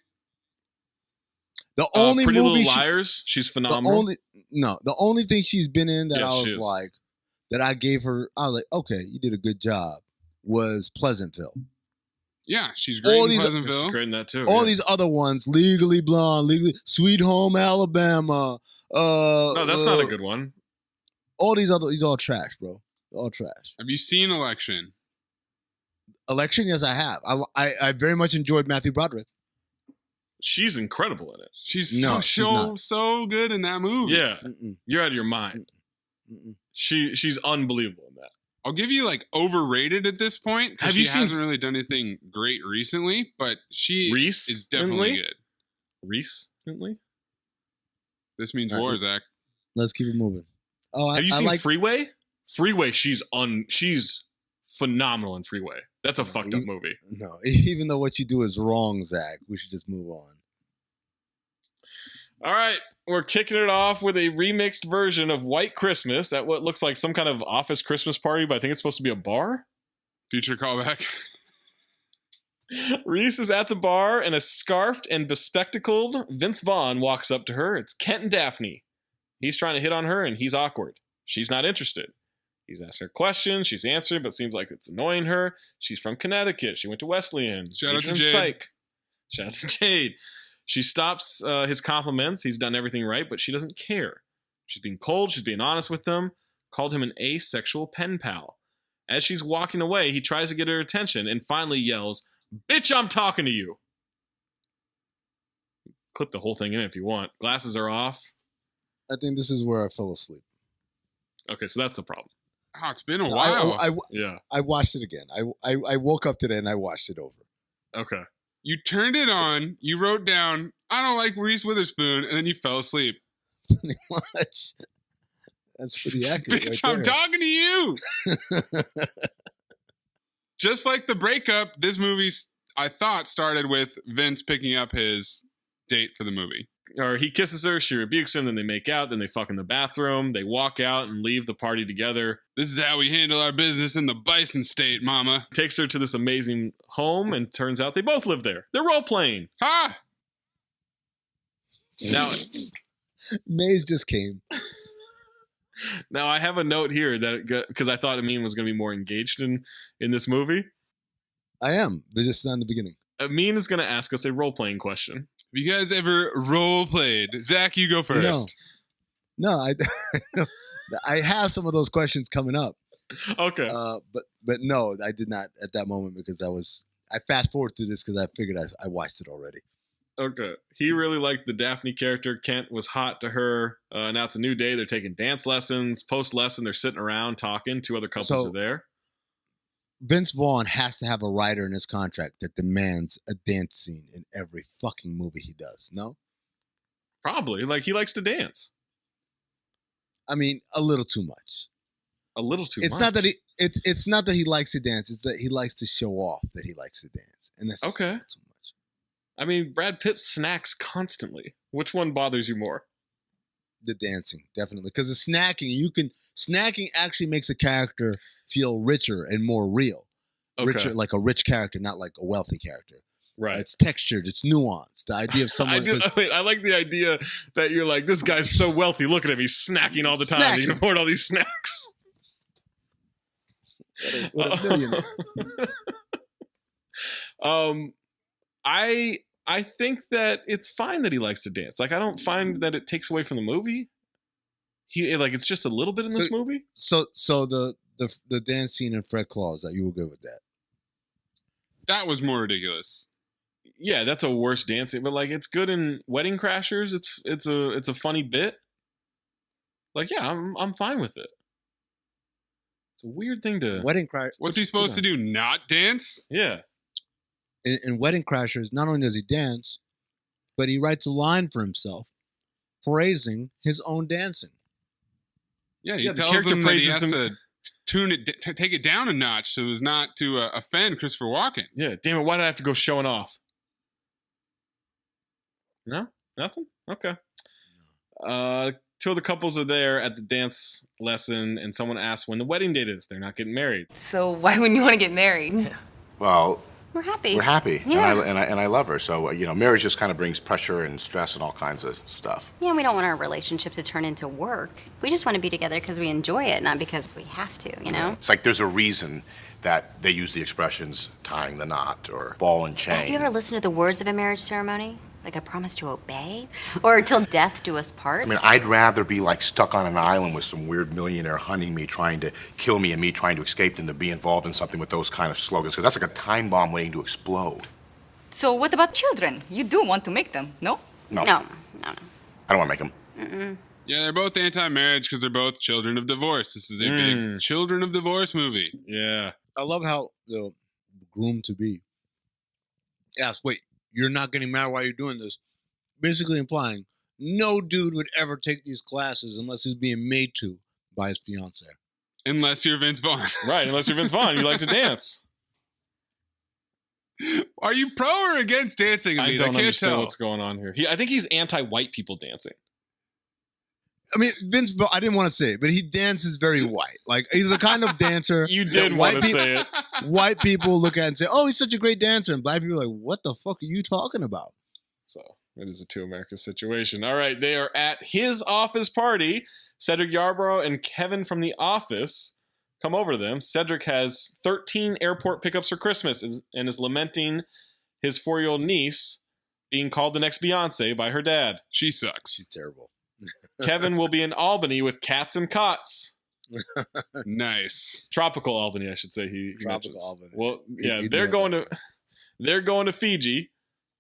The only Pretty movie Little Liars. She's phenomenal. The only thing she's been in that Yes, I she was is. like, that I gave her, I was like, okay, you did a good job, was Pleasantville. Yeah, she's great All in these- Pleasantville. She's great in that too. All yeah. these other ones, Legally Blonde, Sweet Home Alabama. No, that's not a good one. All these all trash, bro. They're all trash. Have you seen Election? Election, yes, I have. I very much enjoyed Matthew Broderick. She's incredible in it. She's No, she's not. so good in that movie. Yeah, you're out of your mind. She's unbelievable in that. I'll give you like overrated at this point because Have she you seen- hasn't really done anything great recently, but she Reese is definitely Lindley? good. Recently? This means All right. war, Zach. Let's keep it moving. Oh, Have you I seen like Freeway? Freeway, she's phenomenal in Freeway. That's a fucked up movie. No, even though what you do is wrong, Zach, we should just move on. All right, we're kicking it off with a remixed version of White Christmas at what looks like some kind of office Christmas party, but I think it's supposed to be a bar. Future callback. Reese is at the bar, and a scarfed and bespectacled Vince Vaughn walks up to her. It's Kent and Daphne. He's trying to hit on her, and he's awkward. She's not interested. He's asking her questions. She's answering, but seems like it's annoying her. She's from Connecticut. She went to Wesleyan. Shout out to Majored in Jade. Psych. Shout out to Jade. She stops his compliments. He's done everything right, but she doesn't care. She's being cold. She's being honest with him. Called him an asexual pen pal. As she's walking away, he tries to get her attention and finally yells, "Bitch, I'm talking to you." Clip the whole thing in if you want. Glasses are off. I think this is where I fell asleep. Okay, so that's the problem. Oh, it's been a while. Yeah. I watched it again. I woke up today and I watched it over. Okay. You turned it on. You wrote down, "I don't like Reese Witherspoon," and then you fell asleep. Pretty much. That's pretty accurate. Bitch, right I'm there. talking to you. Just like the breakup, this movie, I thought, started with Vince picking up his date for the movie. Or he kisses her, she rebukes him, then they make out, then they fuck in the bathroom, they walk out and leave the party together. This is how we handle our business in the Bison State, mama. Takes her to this amazing home, and turns out they both live there. They're role-playing. Ha! Now, Maze just came. now I have a note here that because I thought Amin was going to be more engaged in this movie. I am, but just not in the beginning. Amin is going to ask us a role-playing question. Have you guys ever role played? Zach, you go first. No, I have some of those questions coming up. Okay. But no, I did not at that moment because I fast forward through this because I figured I watched it already. Okay. He really liked the Daphne character. Kent was hot to her. Now it's a new day. They're taking dance lessons. Post-lesson, they're sitting around talking. Two other couples are there. Vince Vaughn has to have a writer in his contract that demands a dance scene in every fucking movie he does. No? Probably. Like, he likes to dance. I mean, a little too much. A little too It's much. not that it's not that he likes to dance. It's that he likes to show off that he likes to dance, and that's just Okay. a little too much. I mean, Brad Pitt snacks constantly. Which one bothers you more? The dancing, definitely, because the snacking actually makes a character feel richer and more real. Okay. Richer, like a rich character, not like a wealthy character. Right. It's textured. It's nuanced. The idea of someone. I like the idea that you're like, this guy's so wealthy. Look at him. He's snacking all the time. He can afford all these snacks. What a millionaire. I think that it's fine that he likes to dance. Like, I don't find that it takes away from the movie. It's just a little bit in this movie. So the dance scene in Fred Claus, that you were good with that. That was more ridiculous. Yeah, that's a worse dancing, but like, it's good in Wedding Crashers. It's a funny bit. Like, yeah, I'm fine with it. It's a weird thing to Wedding Crashers. What's he supposed to do? Not dance? Yeah. In Wedding Crashers, not only does he dance, but he writes a line for himself, praising his own dancing. Yeah, he tells him that he has to take it down a notch so as not to offend Christopher Walken. Yeah, damn it, why did I have to go showing off? No? Nothing? Okay. Two of the couples are there at the dance lesson, and someone asks when the wedding date is. They're not getting married. So why wouldn't you want to get married? Well, We're happy. we're happy, Yeah. and I love her. So marriage just kind of brings pressure and stress and all kinds of stuff. Yeah, we don't want our relationship to turn into work. We just want to be together because we enjoy it, not because we have to, you know? It's like there's a reason that they use the expressions tying the knot or ball and chain. Have you ever listened to the words of a marriage ceremony? Like a promise to obey? Or till death do us part? I mean, I'd rather be like stuck on an island with some weird millionaire hunting me, trying to kill me, and me trying to escape than to be involved in something with those kind of slogans, because that's like a time bomb waiting to explode. So what about children? You do want to make them, no? No. No. I don't want to make them. Mm-mm. Yeah, they're both anti-marriage because they're both children of divorce. This is a big children of divorce movie. Yeah. I love how the groom-to-be asks, wait, you're not getting married while you're doing this. Basically implying no dude would ever take these classes unless he's being made to by his fiance. Unless you're Vince Vaughn. Right, unless you're Vince Vaughn, you like to dance. Are you pro or against dancing? I Emit? don't can't understand tell. what's going on here. I think he's anti-white people dancing. I mean, Vince Vaughn, I didn't want to say it, but he dances very white. Like, he's the kind of dancer. You did want to say it. White people look at it and say, oh, he's such a great dancer. And black people are like, what the fuck are you talking about? So it is a two America situation. All right, they are at his office party. Cedric Yarborough and Kevin from The Office come over to them. Cedric has 13 airport pickups for Christmas and is lamenting his 4-year-old niece being called the next Beyonce by her dad. She sucks. She's terrible. Kevin will be in Albany with cats and cots. Nice. Tropical Albany, I should say. He Tropical mentions. Albany. Well, yeah, they're going to Fiji.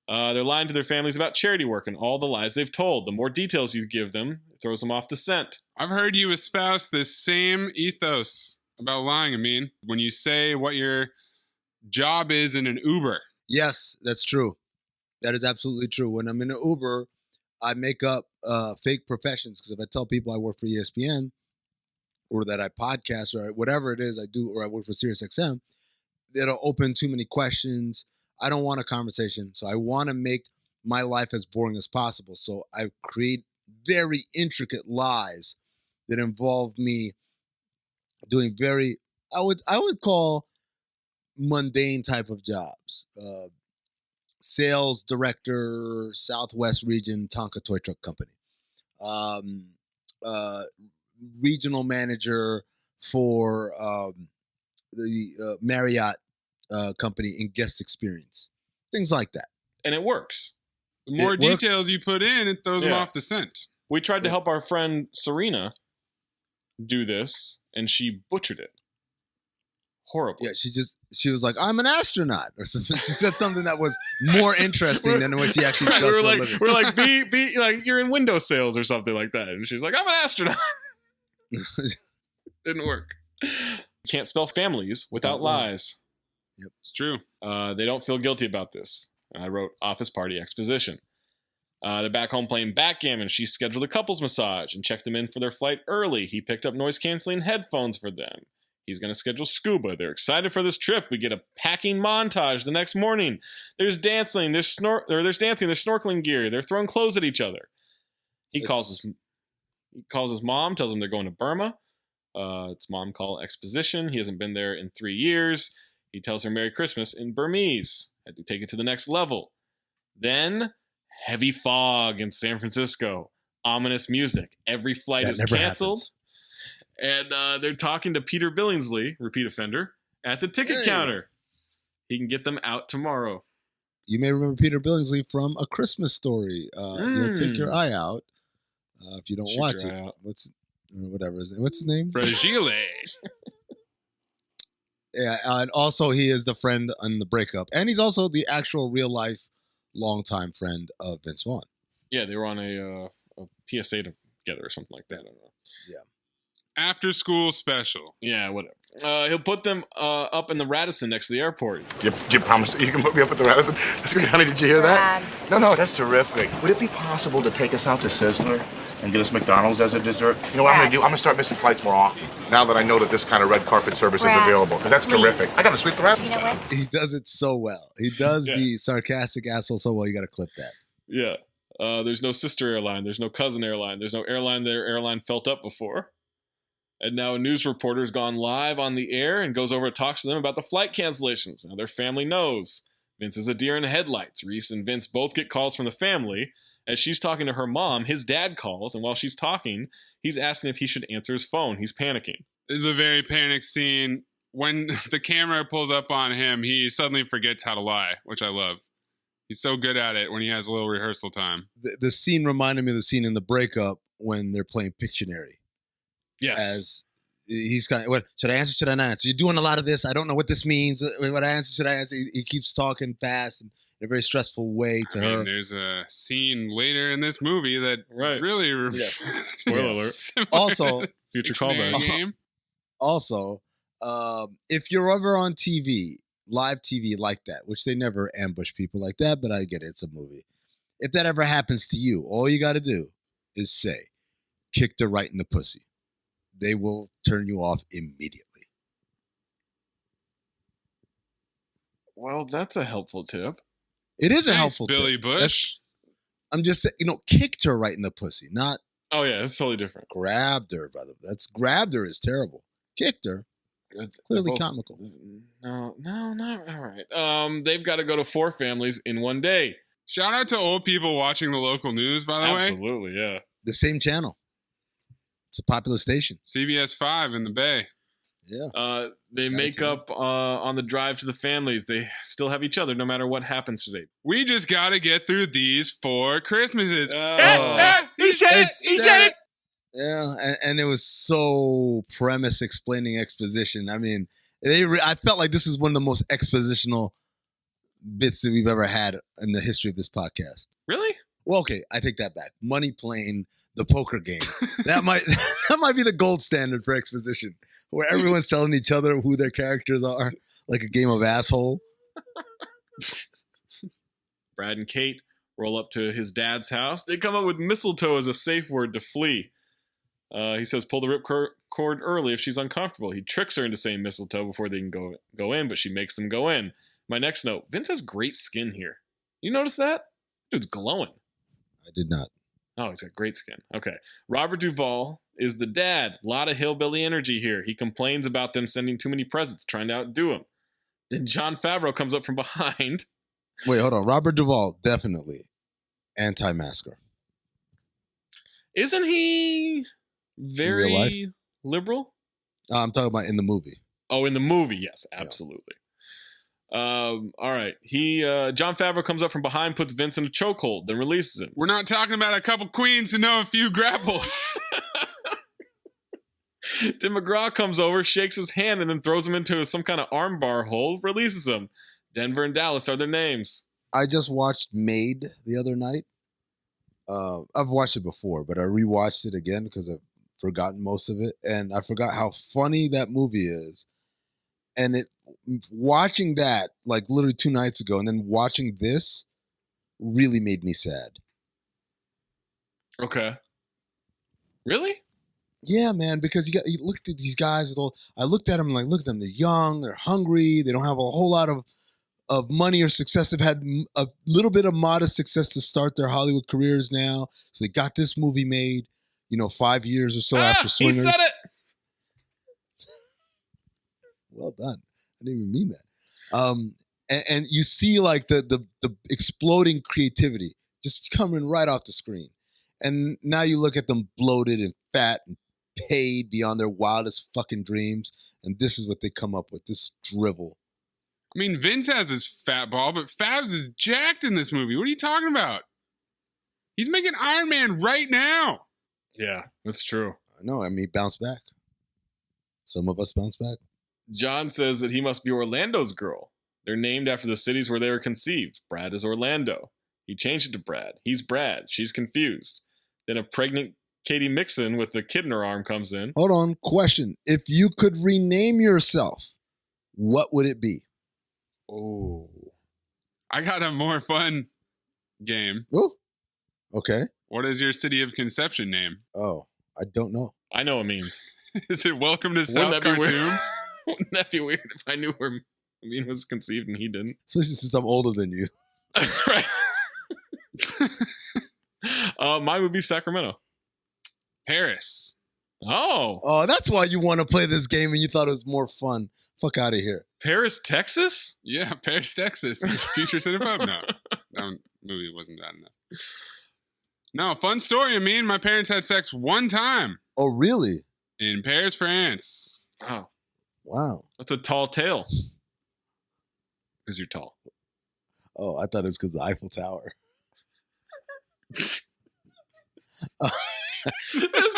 They're lying to their families about charity work and all the lies they've told. The more details you give them, it throws them off the scent. I've heard you espouse this same ethos about lying. I mean, when you say what your job is in an Uber. Yes, that's true. That is absolutely true. When I'm in an Uber, I make up fake professions, because if I tell people I work for ESPN or that I podcast or whatever it is I do, or I work for SiriusXM, it'll open too many questions. I don't want a conversation, so I want to make my life as boring as possible. So I create very intricate lies that involve me doing very, I would call mundane type of jobs. Sales director, Southwest Region, Tonka Toy Truck Company. Regional manager for the Marriott company in guest experience. Things like that. And it works. The more details you put in, it throws them off the scent. We tried to help our friend Serena do this, and she butchered it. Horrible. Yeah, she was like, I'm an astronaut, or something. She said something that was more interesting than what she actually does. We're like, be like, you're in window sales or something like that. And she's like, I'm an astronaut. Didn't work. Can't spell families without lies. Yep, it's true. They don't feel guilty about this. And I wrote office party exposition. They're back home playing backgammon. She scheduled a couples massage and checked them in for their flight early. He picked up noise-canceling headphones for them. He's going to schedule scuba. They're excited for this trip. We get a packing montage the next morning. There's dancing. There's snorkeling gear. They're throwing clothes at each other. He calls his mom, tells him they're going to Burma. It's mom call exposition. He hasn't been there in 3 years. He tells her Merry Christmas in Burmese. Had to take it to the next level. Then, heavy fog in San Francisco. Ominous music. Every flight is canceled. Happens. And they're talking to Peter Billingsley, repeat offender, at the ticket counter. He can get them out tomorrow. You may remember Peter Billingsley from A Christmas Story. You'll take your eye out if you don't watch it. What's his name? Fragile. Yeah, and also he is the friend on the breakup. And he's also the actual real life longtime friend of Vince Vaughn. Yeah, they were on a PSA together or something like that. I don't know. Yeah. After school special. Yeah, whatever. He'll put them up in the Radisson next to the airport. You promise you can put me up at the Radisson? That's great, honey. Did you hear that? No, that's terrific. Would it be possible to take us out to Sizzler and get us McDonald's as a dessert? You know what I'm going to do? I'm going to start missing flights more often now that I know that this kind of red carpet service is available, because that's terrific. I got to sweep the Radisson. You know what? He does it so well. He does the sarcastic asshole so well. You got to clip that. Yeah. There's no sister airline. There's no cousin airline. There's no airline their airline felt up before. And now a news reporter's gone live on the air and goes over and talks to them about the flight cancellations. Now their family knows. Vince is a deer in the headlights. Reese and Vince both get calls from the family. As she's talking to her mom, his dad calls, and while she's talking, he's asking if he should answer his phone. He's panicking. This is a very panicked scene. When the camera pulls up on him, he suddenly forgets how to lie, which I love. He's so good at it when he has a little rehearsal time. The scene reminded me of the scene in The Breakup when they're playing Pictionary. Yes. As he's kind of, what should I answer? Should I not answer? You're doing a lot of this. I don't know what this means. What I answer? Should I answer? He keeps talking fast and in a very stressful way to her. There's a scene later in this movie that really spoiler alert. Also, future callback game. Also, if you're ever on TV, live TV like that, which they never ambush people like that, but I get it. It's a movie. If that ever happens to you, all you got to do is say, "Kicked her right in the pussy." they will turn you off immediately. Well, that's a helpful tip. It is a Thanks, helpful Billy tip. Bush. I'm just saying, kicked her right in the pussy, not Oh yeah, it's totally different. grabbed her, brother. That's grabbed her is terrible. Kicked her, clearly Both- comical. No, not all right. They've got to go to 4 families in one day. Shout out to old people watching the local news, by the way. Absolutely, yeah. The same channel. It's a popular station. CBS 5 in the Bay. Yeah. They make up on the drive to the families. They still have each other no matter what happens today. We just got to get through these 4 Christmases. He said it. He said it. Yeah, and it was so premise explaining exposition. I mean, I felt like this was one of the most expositional bits that we've ever had in the history of this podcast. Really? Well, okay, I take that back. Money Plane, the poker game. That might be the gold standard for exposition, where everyone's telling each other who their characters are, like a game of asshole. Brad and Kate roll up to his dad's house. They come up with mistletoe as a safe word to flee. He says, pull the ripcord early if she's uncomfortable. He tricks her into saying mistletoe before they can go in, but she makes them go in. My next note, Vince has great skin here. You notice that? Dude's glowing. I did not. Oh, he's got great skin. Okay. Robert Duvall is the dad. A lot of hillbilly energy here. He complains about them sending too many presents, trying to outdo him. Then Jon Favreau comes up from behind. Wait, hold on. Robert Duvall, definitely anti-masker. Isn't he In real very life? liberal? I'm talking about in the movie. Oh, in the movie, yes, absolutely. All right. Jon Favreau comes up from behind, puts Vince in a chokehold, then releases him. We're not talking about a couple queens who know a few grapples. Tim McGraw comes over, shakes his hand, and then throws him into some kind of armbar hold, releases him. Denver and Dallas are their names. I just watched Made the other night. I've watched it before, but I rewatched it again because I've forgotten most of it, and I forgot how funny that movie is. And watching that like literally 2 nights ago, and then watching this really made me sad. Okay. Really? Yeah, man, because you looked at these guys I looked at them like, look at them, they're young, they're hungry, they don't have a whole lot of money or success. They've had a little bit of modest success to start their Hollywood careers now. So they got this movie made, 5 years or so after Swingers. He said it. Well done. I didn't even mean that. And you see like the exploding creativity just coming right off the screen. And now you look at them bloated and fat and paid beyond their wildest fucking dreams. And this is what they come up with, this drivel. I mean, Vince has his fat ball, but Fabs is jacked in this movie. What are you talking about? He's making Iron Man right now. Yeah, that's true. I know. I mean, bounce back. Some of us bounce back. John says that he must be Orlando's girl. They're named after the cities where they were conceived. Brad is Orlando. He changed it to Brad. He's Brad. She's confused. Then a pregnant Katie Mixon with the kid in her arm comes in. Hold on. Question. If you could rename yourself, what would it be? Oh. I got a more fun game. Oh. Okay. What is your city of conception name? Oh, I don't know. I know what it means. Is it Welcome to Wouldn't South that be weird? Khartoum? Wouldn't that be weird if I knew where Amin was conceived and he didn't? Especially since I'm older than you. Right. Mine would be Sacramento. Paris. Oh. Oh, that's why you want to play this game and you thought it was more fun. Fuck out of here. Paris, Texas? Yeah, Paris, Texas. Future Cinephobe? No. That movie wasn't that enough. No, fun story. I mean, my parents had sex one time. Oh, really? In Paris, France. Wow. Wow. That's a tall tale. Because you're tall. Oh, I thought it was because of the Eiffel Tower. This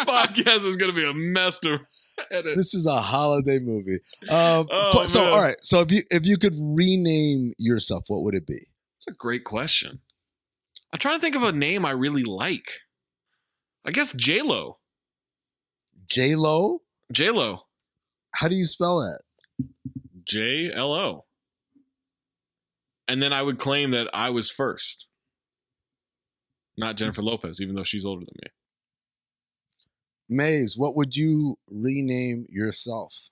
podcast is going to be a mess to edit. This is a holiday movie. Oh, so, man. all right. So, if you could rename yourself, what would it be? That's a great question. I'm trying to think of a name I really like. I guess J-Lo. J-Lo? J-Lo. How do you spell that? J-L-O. And then I would claim that I was first. Not Jennifer Lopez, even though she's older than me. Maze, what would you rename yourself?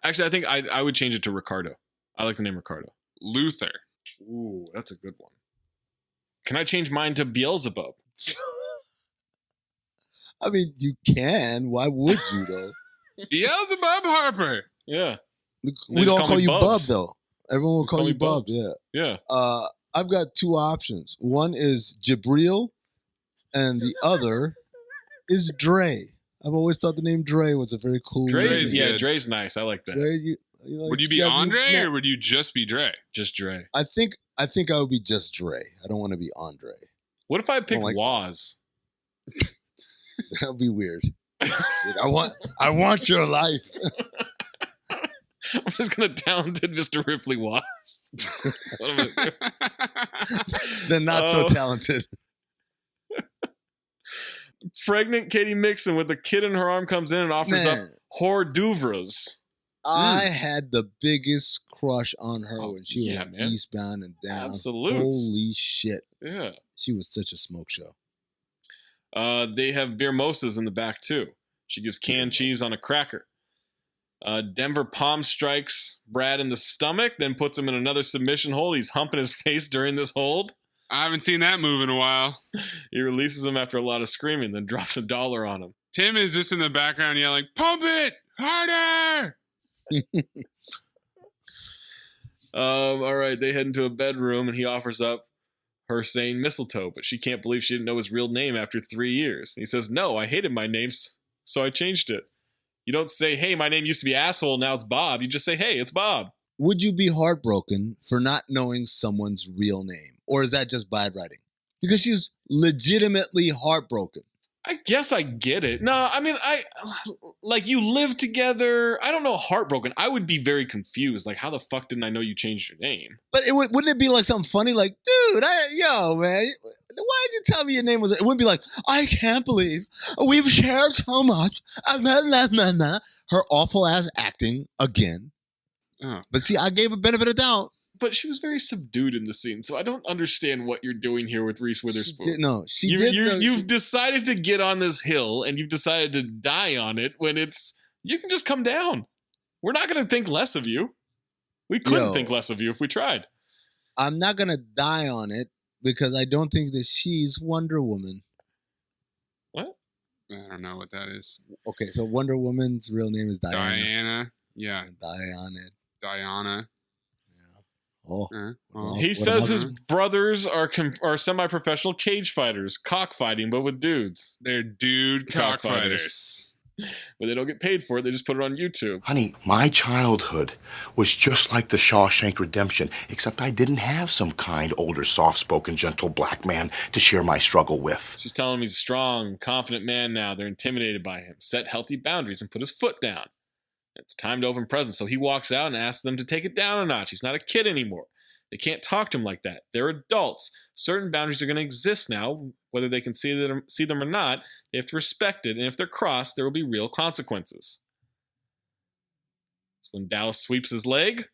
Actually, I think I would change it to Ricardo. I like the name Ricardo. Luther. Ooh, that's a good one. Can I change mine to Beelzebub? I mean, you can. Why would you, though? Beelzebub Harper. Yeah. We'd all call you Bub, Bubs. though. Everyone will call you Bub, Bubs. yeah. Yeah. I've got two options. One is Jabril, and the other is Dre. I've always thought the name Dre was a very cool name. Dre's nice. I like that. Dre, like, Would you be Andre or would you just be Dre? Just Dre. I think I would be just Dre. I don't want to be Andre. What if I picked Waz? That would be weird. Like, I want your life. I'm just gonna talented Mr. Ripley Waz. That's what I'm gonna do. They're not so talented. Pregnant Katie Mixon with a kid in her arm comes in and offers up hors d'oeuvres. I had the biggest crush on her when she was Eastbound and Down. Absolute. Holy shit. Yeah. She was such a smoke show. They have beer mosas in the back too. She gives canned cheese on a cracker. Denver palm strikes Brad in the stomach, then puts him in another submission hold. He's humping his face during this hold. I haven't seen that move in a while. He releases him after a lot of screaming, then drops $1 on him. Tim is just in the background yelling, "Pump it harder!" All right, they head into a bedroom and he offers up her saying mistletoe, but she can't believe she didn't know his real name after 3 years. He says, "No, I hated my name, so I changed it." You don't say, "Hey, my name used to be Asshole, now it's Bob." You just say, "Hey, it's Bob." Would you be heartbroken for not knowing someone's real name? Or is that just bad writing? Because she's legitimately heartbroken. I guess I get it. No, I mean, you live together. I don't know, heartbroken. I would be very confused. Like, how the fuck didn't I know you changed your name? But wouldn't it be like something funny? Like, dude, yo, man, why did you tell me your name was? It wouldn't be like, I can't believe we've shared so much. Her awful ass acting again. Oh. But see, I gave a benefit of doubt. But she was very subdued in the scene, so I don't understand what you're doing here with Reese Witherspoon. She did. You've decided to get on this hill, and you've decided to die on it when you can just come down. We're not going to think less of you. We couldn't think less of you if we tried. I'm not going to die on it because I don't think that she's Wonder Woman. What? I don't know what that is. Okay, so Wonder Woman's real name is Diana. Diana. Yeah. Diana. He says his brothers are semi-professional cage fighters, cockfighting, but with dudes. They're dude cockfighters. But they don't get paid for it. They just put it on YouTube. Honey, my childhood was just like the Shawshank Redemption, except I didn't have some kind, older, soft-spoken, gentle black man to share my struggle with. She's telling him he's a strong, confident man now. They're intimidated by him. Set healthy boundaries and put his foot down. It's time to open presents. So he walks out and asks them to take it down a notch. He's not a kid anymore. They can't talk to him like that. They're adults. Certain boundaries are going to exist now. Whether they can see them or not, they have to respect it. And if they're crossed, there will be real consequences. That's when Dallas sweeps his leg.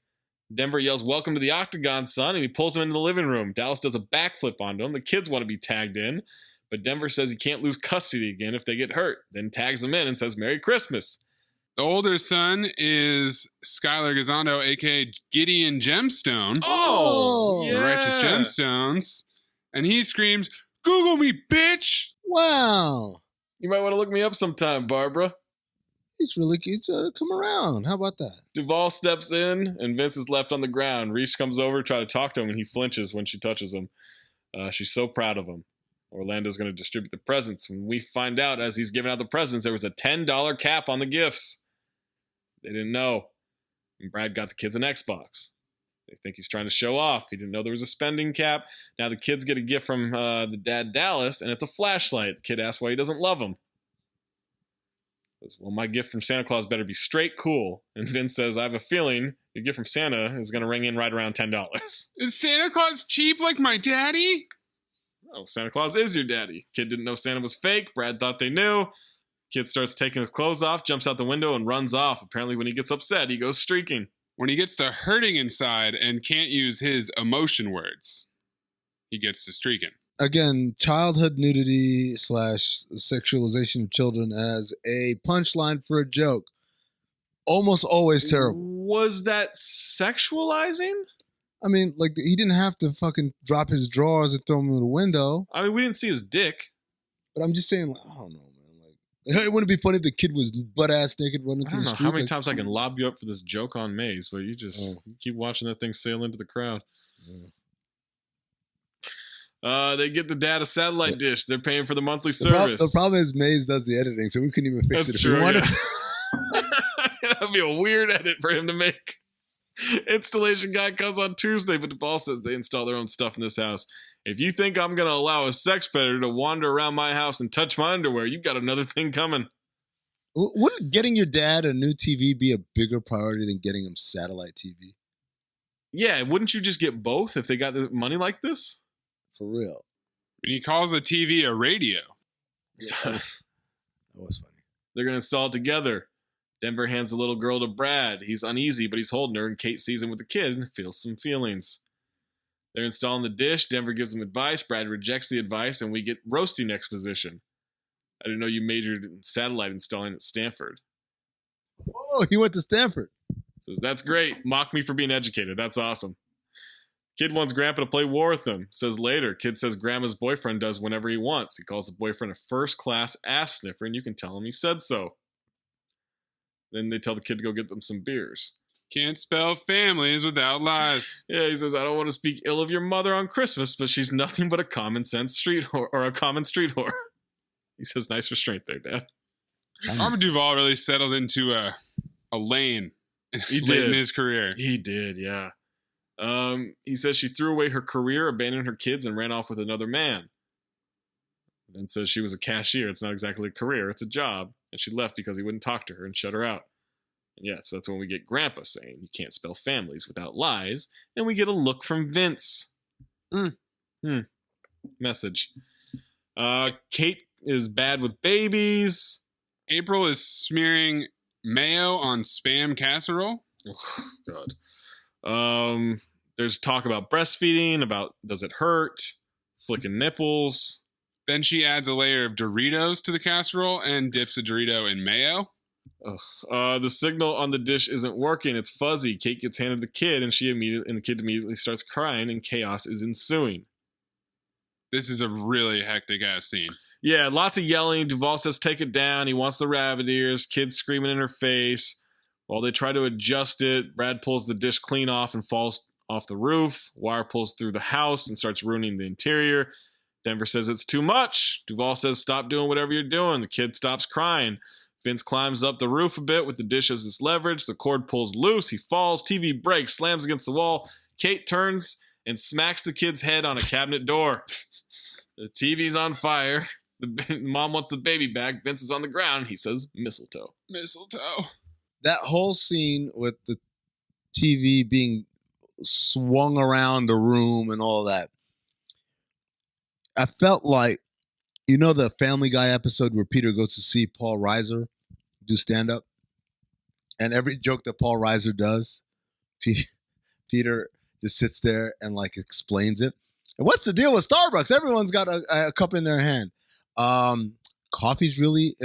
Denver yells, "Welcome to the Octagon, son," and he pulls him into the living room. Dallas does a backflip onto him. The kids want to be tagged in, but Denver says he can't lose custody again if they get hurt. Then tags them in and says, "Merry Christmas." The older son is Skylar Gazondo, a.k.a. Gideon Gemstone. Oh, yeah. Righteous Gemstones. And he screams, "Google me, bitch!" Wow. You might want to look me up sometime, Barbara. He's really cute. Come around. How about that? Duvall steps in, and Vince is left on the ground. Reese comes over to try to talk to him, and he flinches when she touches him. She's so proud of him. Orlando's going to distribute the presents. When we find out as he's giving out the presents, there was a $10 cap on the gifts. They didn't know. And Brad got the kids an Xbox. They think he's trying to show off. He didn't know there was a spending cap. Now the kids get a gift from the dad, Dallas, and it's a flashlight. The kid asks why he doesn't love him. He says, "Well, my gift from Santa Claus better be straight cool." And Vince says, "I have a feeling your gift from Santa is going to ring in right around $10. Is Santa Claus cheap like my daddy? Oh, Santa Claus is your daddy. Kid didn't know Santa was fake. Brad thought they knew. Kid starts taking his clothes off, jumps out the window, and runs off. Apparently, when he gets upset, he goes streaking. When he gets to hurting inside and can't use his emotion words, he gets to streaking. again, childhood nudity / sexualization of children as a punchline for a joke. Almost always terrible. Was that sexualizing? I mean, like, he didn't have to fucking drop his drawers and throw them in the window. I mean, we didn't see his dick. But I'm just saying, like, I don't know, man. Like, it wouldn't be funny if the kid was butt-ass naked running through the streets. I don't know how many times I can lob you up for this joke on Maze, but you just keep watching that thing sail into the crowd. Yeah. They get the data satellite dish. They're paying for the monthly service. The problem is Maze does the editing, so we couldn't even fix it if we wanted to. That'd be a weird edit for him to make. Installation guy comes on Tuesday, but Duvall says they install their own stuff in this house. If you think I'm going to allow a sex predator to wander around my house and touch my underwear, you've got another thing coming. Wouldn't getting your dad a new TV be a bigger priority than getting him satellite TV? Yeah, wouldn't you just get both if they got the money like this? For real. When he calls a TV a radio. Yeah, that was funny. They're going to install it together. Denver hands the little girl to Brad. He's uneasy, but he's holding her, and Kate sees him with the kid and feels some feelings. They're installing the dish. Denver gives him advice. Brad rejects the advice, and we get roasting exposition. I didn't know you majored in satellite installing at Stanford. Oh, he went to Stanford. Says, that's great. Mock me for being educated. That's awesome. Kid wants Grandpa to play war with him. Says later. Kid says Grandma's boyfriend does whenever he wants. He calls the boyfriend a first-class ass sniffer, and you can tell him he said so. Then they tell the kid to go get them some beers. Can't spell families without lies. Yeah, he says, I don't want to speak ill of your mother on Christmas, but she's nothing but a common sense street whore, or a common street whore. He says, nice restraint there, Dad. Robert Duvall really settled into a lane late in his career. He did, yeah. He says she threw away her career, abandoned her kids, and ran off with another man. And says she was a cashier. It's not exactly a career, it's a job. And she left because he wouldn't talk to her and shut her out. And yes, that's when we get Grandpa saying you can't spell families without lies. And we get a look from Vince. Message. Kate is bad with babies. April is smearing mayo on Spam casserole. Oh, God. There's talk about breastfeeding, about does it hurt, flicking nipples. Then she adds a layer of Doritos to the casserole and dips a Dorito in mayo. The signal on the dish isn't working. It's fuzzy. Kate gets handed the kid, and the kid immediately starts crying, and chaos is ensuing. This is a really hectic ass scene. Yeah, lots of yelling. Duvall says, take it down. He wants the rabbit ears. Kids screaming in her face. While they try to adjust it, Brad pulls the dish clean off and falls off the roof. Wire pulls through the house and starts ruining the interior. Denver says it's too much. Duvall says, stop doing whatever you're doing. The kid stops crying. Vince climbs up the roof a bit with the dish as his leverage. The cord pulls loose. He falls. TV breaks, slams against the wall. Kate turns and smacks the kid's head on a cabinet door. The TV's on fire. The mom wants the baby back. Vince is on the ground. He says, mistletoe. Mistletoe. That whole scene with the TV being swung around the room and all that, I felt like, you know, the Family Guy episode where Peter goes to see Paul Reiser do stand-up? And every joke that Paul Reiser does, Peter just sits there and, like, explains it. And what's the deal with Starbucks? Everyone's got a cup in their hand. Coffee's really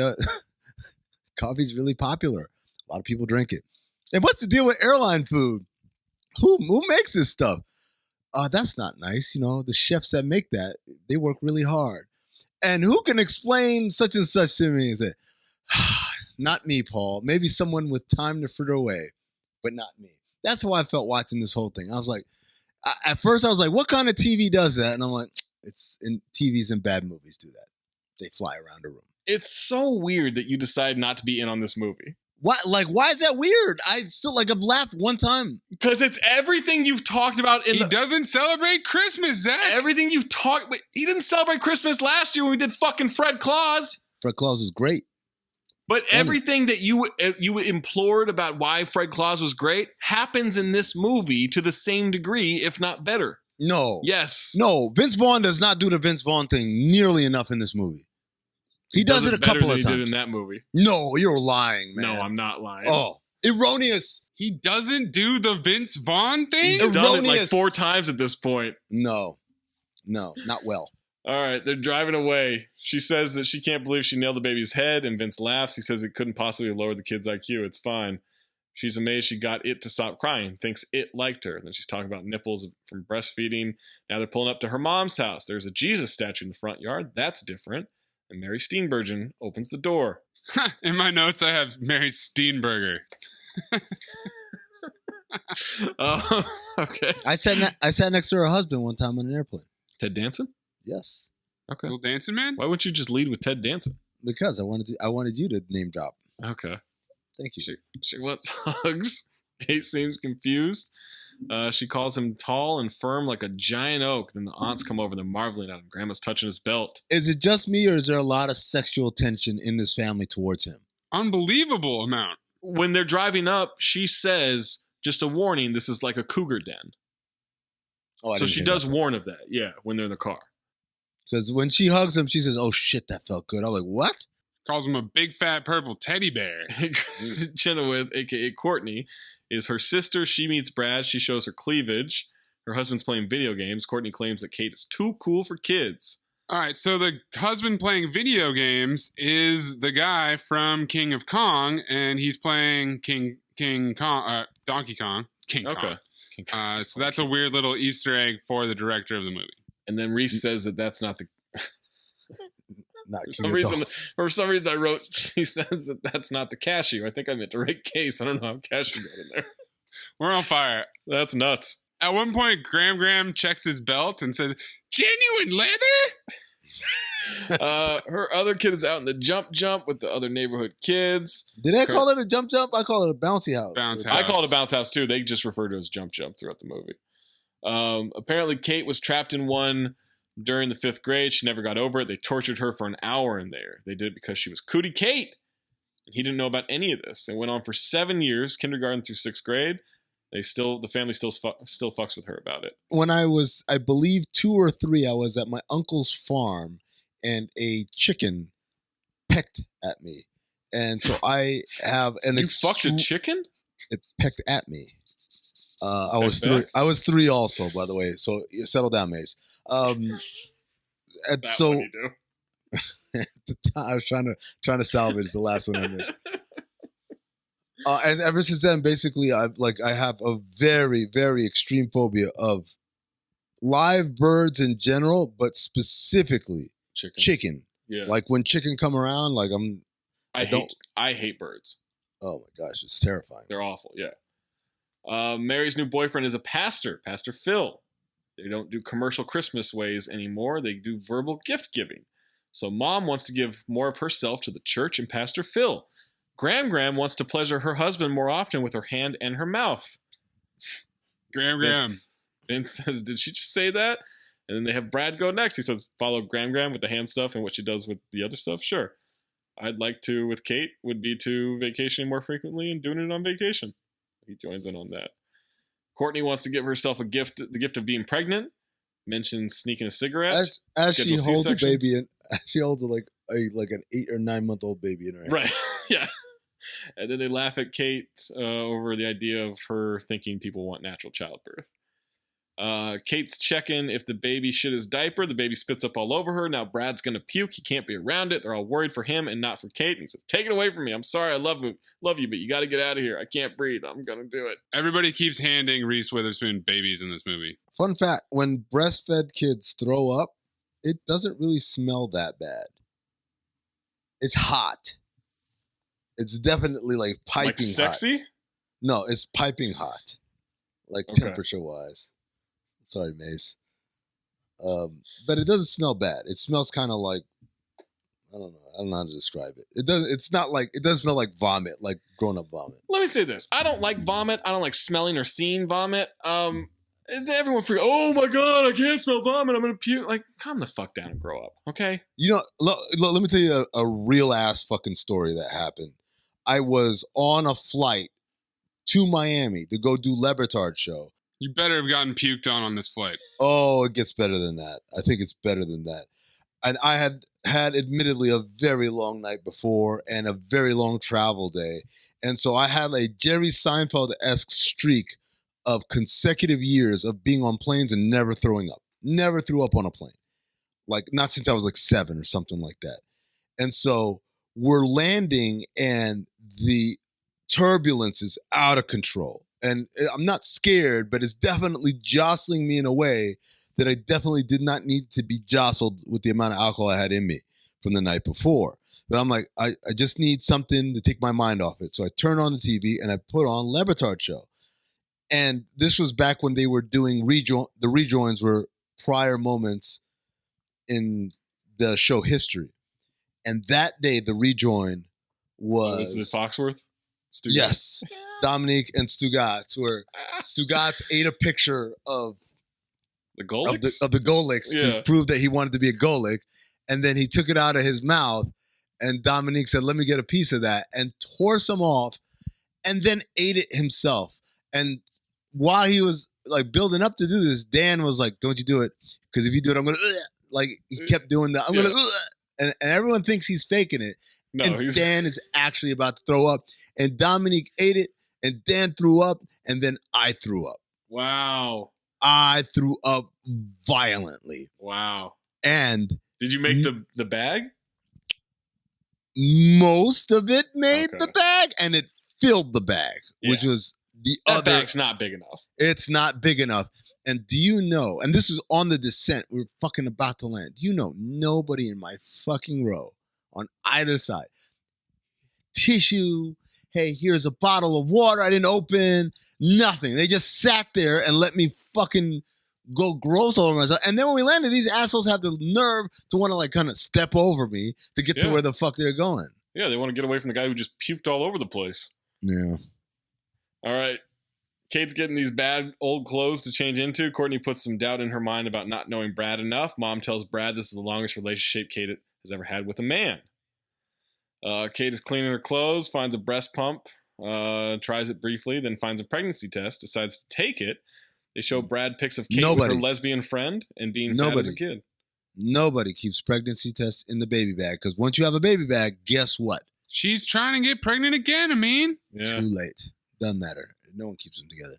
popular. A lot of people drink it. And what's the deal with airline food? Who makes this stuff? That's not nice. You know, the chefs that make that, they work really hard. And who can explain such and such to me? And say, not me, Paul. Maybe someone with time to fritter away, but not me. That's how I felt watching this whole thing. I was like, at first I was like, what kind of TV does that? And I'm like, TVs in bad movies do that. They fly around a room. It's so weird that you decide not to be in on this movie. What? Like, why is that weird? I still, like, I've laughed one time. Because it's everything you've talked about. He doesn't celebrate Christmas, Zach. Everything you've talked... He didn't celebrate Christmas last year when we did fucking Fred Claus. Fred Claus is great. But everything that you implored about why Fred Claus was great happens in this movie to the same degree, if not better. No. Yes. No, Vince Vaughn does not do the Vince Vaughn thing nearly enough in this movie. He does it a couple of times. He did in that movie. No, you're lying, man. No, I'm not lying. Oh, erroneous. He doesn't do the Vince Vaughn thing? He's done it like 4 times at this point. No, not well. All right, they're driving away. She says that she can't believe she nailed the baby's head, and Vince laughs. He says it couldn't possibly lower the kid's IQ. It's fine. She's amazed she got it to stop crying, thinks it liked her. Then she's talking about nipples from breastfeeding. Now they're pulling up to her mom's house. There's a Jesus statue in the front yard. That's different. And Mary Steenburgen opens the door. In my notes, I have Mary Steenburger. Okay. I sat next to her husband one time on an airplane. Ted Danson? Yes. Okay. Little Dancing Man? Why wouldn't you just lead with Ted Danson? Because I wanted you to name drop. Okay. Thank you. She wants hugs. Kate seems confused. She calls him tall and firm like a giant oak. Then the aunts come over. They're marveling at him. Grandma's touching his belt. Is it just me, or is there a lot of sexual tension in this family towards him? Unbelievable amount. When they're driving up, she says, just a warning, this is like a cougar den. Oh, so she does warn of that, yeah, when they're in the car. Because when she hugs him, she says, "Oh shit, that felt good." I'm like, "What?" Calls him a big fat purple teddy bear. Chenoweth, aka Courtney, is her sister. She meets Brad. She shows her cleavage. Her husband's playing video games. Courtney claims that Kate is too cool for kids. All right, so the husband playing video games is the guy from King of Kong, and he's playing Donkey Kong. King Kong. So that's a weird little Easter egg for the director of the movie. And then Reese says that that's not the... Not for some reason I wrote, she says that that's not the cashew. I think I meant to write case. I don't know how cashew got in there. We're on fire. That's nuts. At one point, Graham checks his belt and says, "Genuine leather?" Her other kid is out in the jump with the other neighborhood kids. Did I call it a jump? I call it a bouncy house. I call it a bounce house too. They just refer to it as jump throughout the movie. Apparently Kate was trapped in one during the 5th grade. She never got over it. They tortured her for an hour in there. They did it because she was Cootie Kate. And he didn't know about any of this. It went on for 7 years, kindergarten through 6th grade. The family still fucks with her about it. When I was, I believe 2 or 3, I was at my uncle's farm and a chicken pecked at me. And so I have an... You fucked a chicken? It pecked at me. I was 3 also, by the way. So settle down, Mace. And so at the time, I was trying to salvage the last one I missed. And ever since then, basically, I have a very, very extreme phobia of live birds in general, but specifically chicken. Yeah. Like when chicken come around, like I hate birds. Oh my gosh, it's terrifying. They're awful. Yeah. Mary's new boyfriend is a pastor, Pastor Phil. They don't do commercial Christmas ways anymore. They do verbal gift giving. So mom wants to give more of herself to the church and Pastor Phil. Graham wants to pleasure her husband more often with her hand and her mouth. Graham. Vince says, did she just say that? And then they have Brad go next. He says, follow Graham with the hand stuff and what she does with the other stuff. Sure. I'd like to, with Kate, would be to vacation more frequently and doing it on vacation. He joins in on that. Courtney wants to give herself the gift of being pregnant. Mentions sneaking a cigarette. As she holds C-section. A baby, she holds like an 8 or 9 month old baby in her hand. Right. Yeah. And then they laugh at Kate over the idea of her thinking people want natural childbirth. Kate's checking if the baby shit his diaper. The baby spits up all over her. Now Brad's going to puke. He can't be around it. They're all worried for him and not for Kate. And he says, take it away from me. I'm sorry. I love you, but you got to get out of here. I can't breathe. I'm going to do it. Everybody keeps handing Reese Witherspoon babies in this movie. Fun fact, when breastfed kids throw up, it doesn't really smell that bad. It's hot. It's definitely like piping like sexy? Hot. No, it's piping hot. Like temperature-wise. Sorry, Mace. But it doesn't smell bad. It smells kind of like, I don't know how to describe it. It doesn't smell like vomit, like grown-up vomit. Let me say this. I don't like vomit. I don't like smelling or seeing vomit. Everyone freaks, oh my God, I can't smell vomit. I'm going to puke. Like, calm the fuck down and grow up, okay? You know, let me tell you a real ass fucking story that happened. I was on a flight to Miami to go do Le Batard show. You better have gotten puked on this flight. Oh, it gets better than that. I think it's better than that. And I had admittedly a very long night before and a very long travel day. And so I had a Jerry Seinfeld-esque streak of consecutive years of being on planes and never throwing up. Never threw up on a plane. like not since I was like 7 or something like that. And so we're landing and the turbulence is out of control. And I'm not scared, but it's definitely jostling me in a way that I definitely did not need to be jostled with the amount of alcohol I had in me from the night before. But I'm like, I just need something to take my mind off it. So I turn on the TV and I put on Le Batard Show. And this was back when they were doing the rejoins were prior moments in the show history. And that day, the rejoin was it Foxworth? Stugatz? Yes. Dominique and Stugatz, where Stugatz ate a picture of the Golics? Of the Golics to prove that he wanted to be a Golic. And then he took it out of his mouth. And Dominique said, let me get a piece of that, and tore some off and then ate it himself. And while he was like building up to do this, Dan was like, don't you do it. Because if you do it, I'm going to, like, he kept doing that. I'm going to, and everyone thinks he's faking it. No, and Dan is actually about to throw up. And Dominique ate it, and Dan threw up, and then I threw up. Wow. I threw up violently. Wow. And did you make the bag? Most of it made the bag, and it filled the bag, which was that bag's not big enough. It's not big enough. And do you know, and this was on the descent, we were fucking about to land. Do you know, nobody in my fucking row on either side, tissue, hey, here's a bottle of water I didn't open, nothing. They just sat there and let me fucking go gross over myself. And then when we landed, these assholes have the nerve to want to like kind of step over me to get to where the fuck they're going. Yeah, they want to get away from the guy who just puked all over the place. Yeah. All right. Kate's getting these bad old clothes to change into. Courtney puts some doubt in her mind about not knowing Brad enough. Mom tells Brad this is the longest relationship Kate has ever had with a man. Kate is cleaning her clothes, finds a breast pump, tries it briefly, then finds a pregnancy test, decides to take it. They show Brad pics of Kate with her lesbian friend and being fat as a kid. Nobody keeps pregnancy tests in the baby bag, because once you have a baby bag, guess what? She's trying to get pregnant again, Too late. Doesn't matter. No one keeps them together.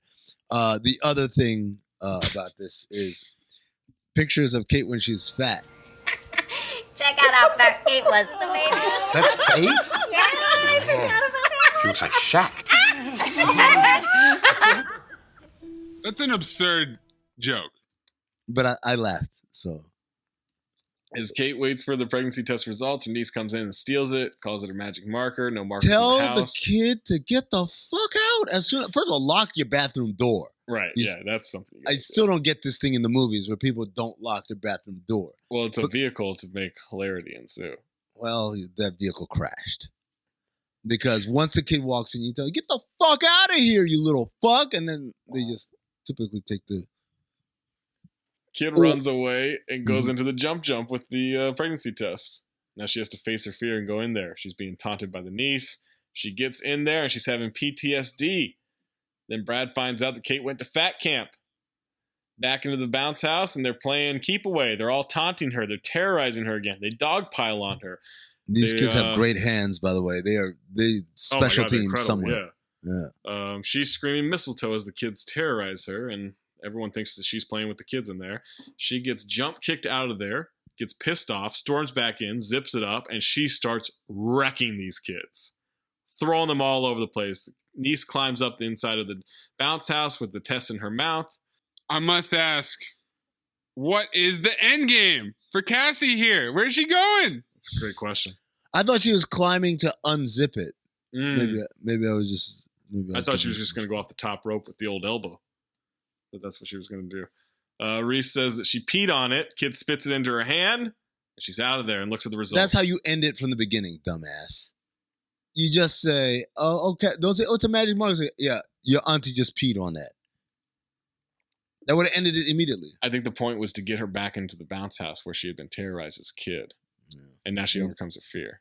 The other thing about this is pictures of Kate when she's fat. Check out how fat Kate was, baby. That's Kate? Yeah, I forgot about that. She looks like Shaq. That's an absurd joke. But I laughed, so. As Kate waits for the pregnancy test results, her niece comes in and steals it, calls it her magic marker. No markers Tell in the house. the kid to get the fuck out as soon. First of all, lock your bathroom door. Right, yeah, that's something. I still don't get this thing in the movies where people don't lock their bathroom door. Well, it's a vehicle to make hilarity ensue. Well, that vehicle crashed. Because once the kid walks in, you tell him, get the fuck out of here, you little fuck. And then they just typically take the... Kid runs away and goes into the jump with the pregnancy test. Now she has to face her fear and go in there. She's being taunted by the niece. She gets in there and she's having PTSD. Then Brad finds out that Kate went to fat camp. Back into the bounce house, and they're playing keep away. They're all taunting her. They're terrorizing her again. They dogpile on her. These kids have great hands, by the way. They special teams somewhere. Yeah. She's screaming mistletoe as the kids terrorize her, and everyone thinks that she's playing with the kids in there. She gets jump kicked out of there, gets pissed off, storms back in, zips it up, and she starts wrecking these kids, throwing them all over the place. Niece climbs up the inside of the bounce house with the test in her mouth. I must ask, what is the end game for Cassie here? Where's she going? That's a great question. I thought she was climbing to unzip it. Maybe I was just... I thought she was just going to go off the top rope with the old elbow. That's what she was going to do. Reese says that she peed on it. Kid spits it into her hand. And she's out of there and looks at the results. That's how you end it from the beginning, dumbass. You just say, oh, okay. Don't say, oh, it's a magic marker. Say, yeah, your auntie just peed on that. That would have ended it immediately. I think the point was to get her back into the bounce house where she had been terrorized as a kid. Yeah. And now she overcomes her fear.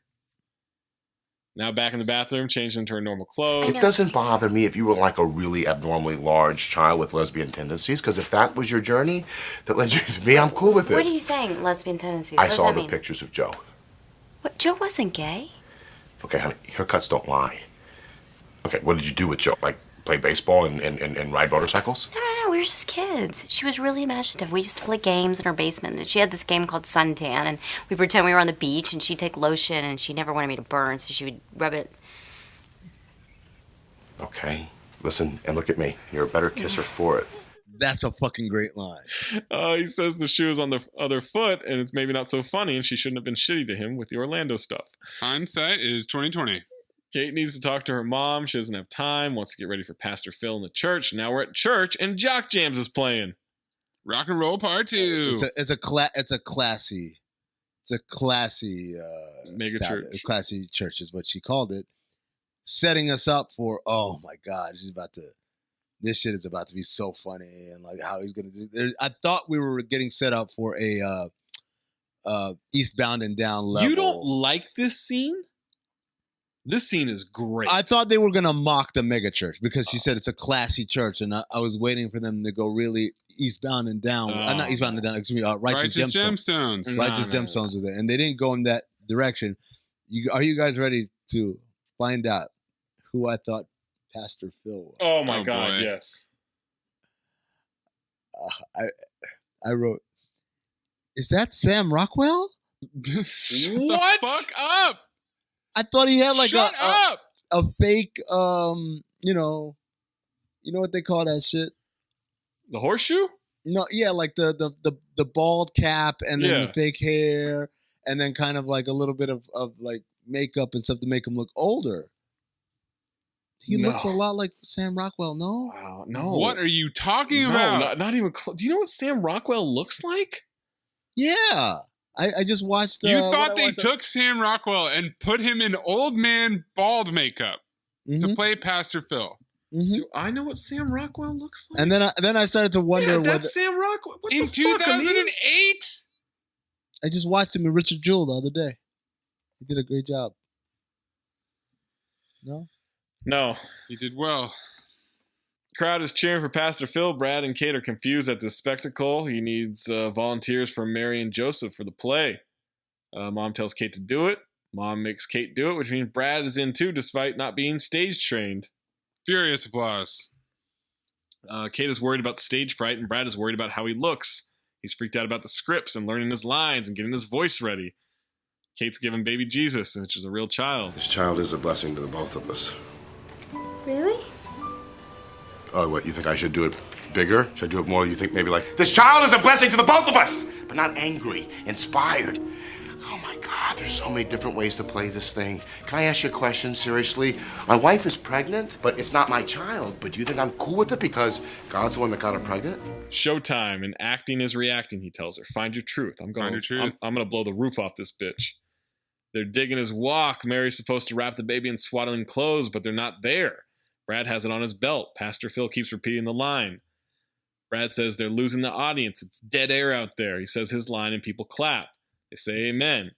Now back in the bathroom, changed into her normal clothes. It doesn't bother me if you were like a really abnormally large child with lesbian tendencies, because if that was your journey that led you to me, I'm cool with it. What are you saying, lesbian tendencies? I saw the pictures of Joe. What? Joe wasn't gay? Okay, honey, haircuts don't lie. Okay, what did you do with Joe? Like play baseball and ride motorcycles? No. We were just kids. She was really imaginative. We used to play games in her basement. She had this game called Suntan, and we pretend we were on the beach, and she'd take lotion, and she never wanted me to burn, so she would rub it. Okay, listen and look at me. You're a better kisser for it. That's a fucking great line. He says the shoe is on the other foot, and it's maybe not so funny, and she shouldn't have been shitty to him with the Orlando stuff. Hindsight is 2020. Kate needs to talk to her mom. She doesn't have time. Wants to get ready for Pastor Phil in the church. Now we're at church, and Jock Jams is playing. Rock and Roll Part 2. It's a classy mega church. Classy church is what she called it. Setting us up for, oh my God, this shit is about to be so funny, and like how he's gonna do. I thought we were getting set up for a Eastbound and Down level. You don't like this scene? This scene is great. I thought they were gonna mock the mega church because she said it's a classy church, and I was waiting for them to go really Eastbound and Down. Not Eastbound and Down. Excuse me. Righteous Gemstones. Righteous Gemstones with it, and they didn't go in that direction. Are you guys ready to find out who I thought Pastor Phil was? Oh my God! Boy. Yes. I wrote, is that Sam Rockwell? What the fuck up? I thought he had like a fake, you know what they call that shit? The horseshoe? No, yeah, like the bald cap and then the fake hair and then kind of like a little bit of like makeup and stuff to make him look older. He looks a lot like Sam Rockwell, no? Wow, no. What are you talking about? Not even close. Do you know what Sam Rockwell looks like? Yeah. I just watched. You thought they took Sam Rockwell and put him in old man bald makeup to play Pastor Phil. Mm-hmm. Do I know what Sam Rockwell looks like? And then I started to wonder whether that's Sam Rockwell. What in the fuck, 2008. I just watched him in Richard Jewell the other day. He did a great job. No, he did well. Crowd is cheering for Pastor Phil. Brad and Kate are confused at this spectacle. He needs volunteers from Mary and Joseph for the play. Mom tells Kate to do it. Mom makes Kate do it, which means Brad is in too, despite not being stage trained. Furious applause. Kate is worried about the stage fright, and Brad is worried about how he looks. He's freaked out about the scripts and learning his lines and getting his voice ready. Kate's giving baby Jesus, which is a real child. This child is a blessing to the both of us. Really? Oh, what, you think I should do it bigger? Should I do it more? You think maybe like, this child is a blessing to the both of us, but not angry, inspired. Oh my God, there's so many different ways to play this thing. Can I ask you a question, seriously? My wife is pregnant, but it's not my child. But do you think I'm cool with it because God's the one that got her pregnant? Showtime, and acting is reacting, he tells her. Find your truth. I'm going to blow the roof off this bitch. They're digging his walk. Mary's supposed to wrap the baby in swaddling clothes, but they're not there. Brad has it on his belt. Pastor Phil keeps repeating the line. Brad says they're losing the audience. It's dead air out there. He says his line and people clap. They say amen.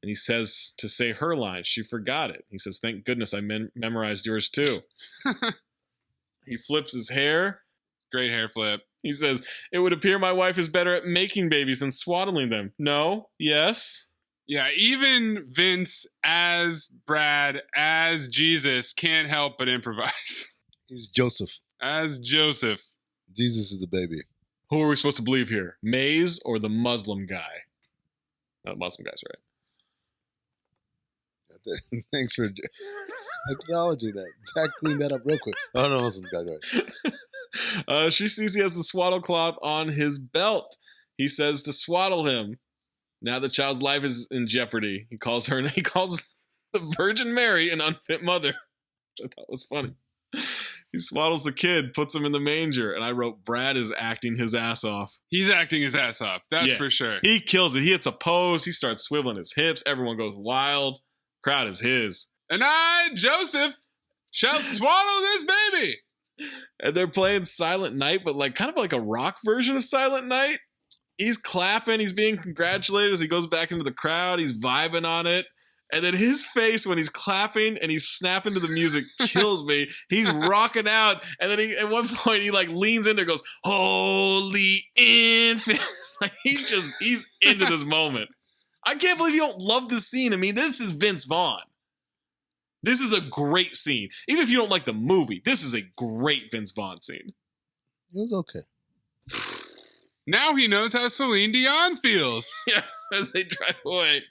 And he says to say her line. She forgot it. He says, thank goodness I memorized yours too. He flips his hair. Great hair flip. He says, it would appear my wife is better at making babies than swaddling them. No? Yes? Yeah, even Vince as Brad, as Jesus, can't help but improvise. He's Joseph. As Joseph. Jesus is the baby. Who are we supposed to believe here? Maze or the Muslim guy? No, the Muslim guy's right. Thanks for acknowledging that. Zach cleaned that up real quick. Oh, no, Muslim guy's right. She sees he has the swaddle cloth on his belt. He says to swaddle him. Now the child's life is in jeopardy. He calls the Virgin Mary an unfit mother, which I thought was funny. He swaddles the kid, puts him in the manger, and I wrote, Brad is acting his ass off. He's acting his ass off. That's for sure. He kills it. He hits a pose. He starts swiveling his hips. Everyone goes wild. Crowd is his. And I, Joseph, shall swaddle this baby. And they're playing Silent Night, but like kind of like a rock version of Silent Night. He's clapping. He's being congratulated as he goes back into the crowd. He's vibing on it. And then his face when he's clapping and he's snapping to the music kills me. He's rocking out. And then at one point he like leans in there and goes, holy infant. Like he's into this moment. I can't believe you don't love this scene. I mean, this is Vince Vaughn. This is a great scene. Even if you don't like the movie, this is a great Vince Vaughn scene. It was okay. Now he knows how Celine Dion feels. Yes, as they drive away.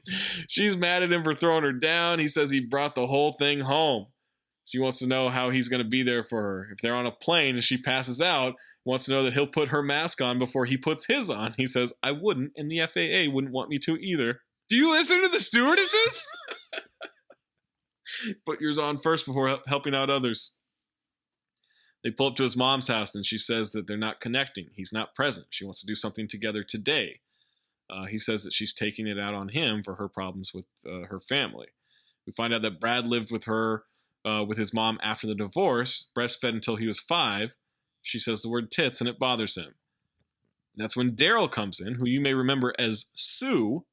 She's mad at him for throwing her down. He says he brought the whole thing home. She wants to know how he's going to be there for her. If they're on a plane and she passes out, wants to know that he'll put her mask on before he puts his on. He says, I wouldn't, and the FAA wouldn't want me to either. Do you listen to the stewardesses? Put yours on first before helping out others. They pull up to his mom's house, and she says that they're not connecting. He's not present. She wants to do something together today. He says that she's taking it out on him for her problems with her family. We find out that Brad lived with her, with his mom after the divorce, breastfed until he was 5. She says the word tits, and it bothers him. And that's when Daryl comes in, who you may remember as Sue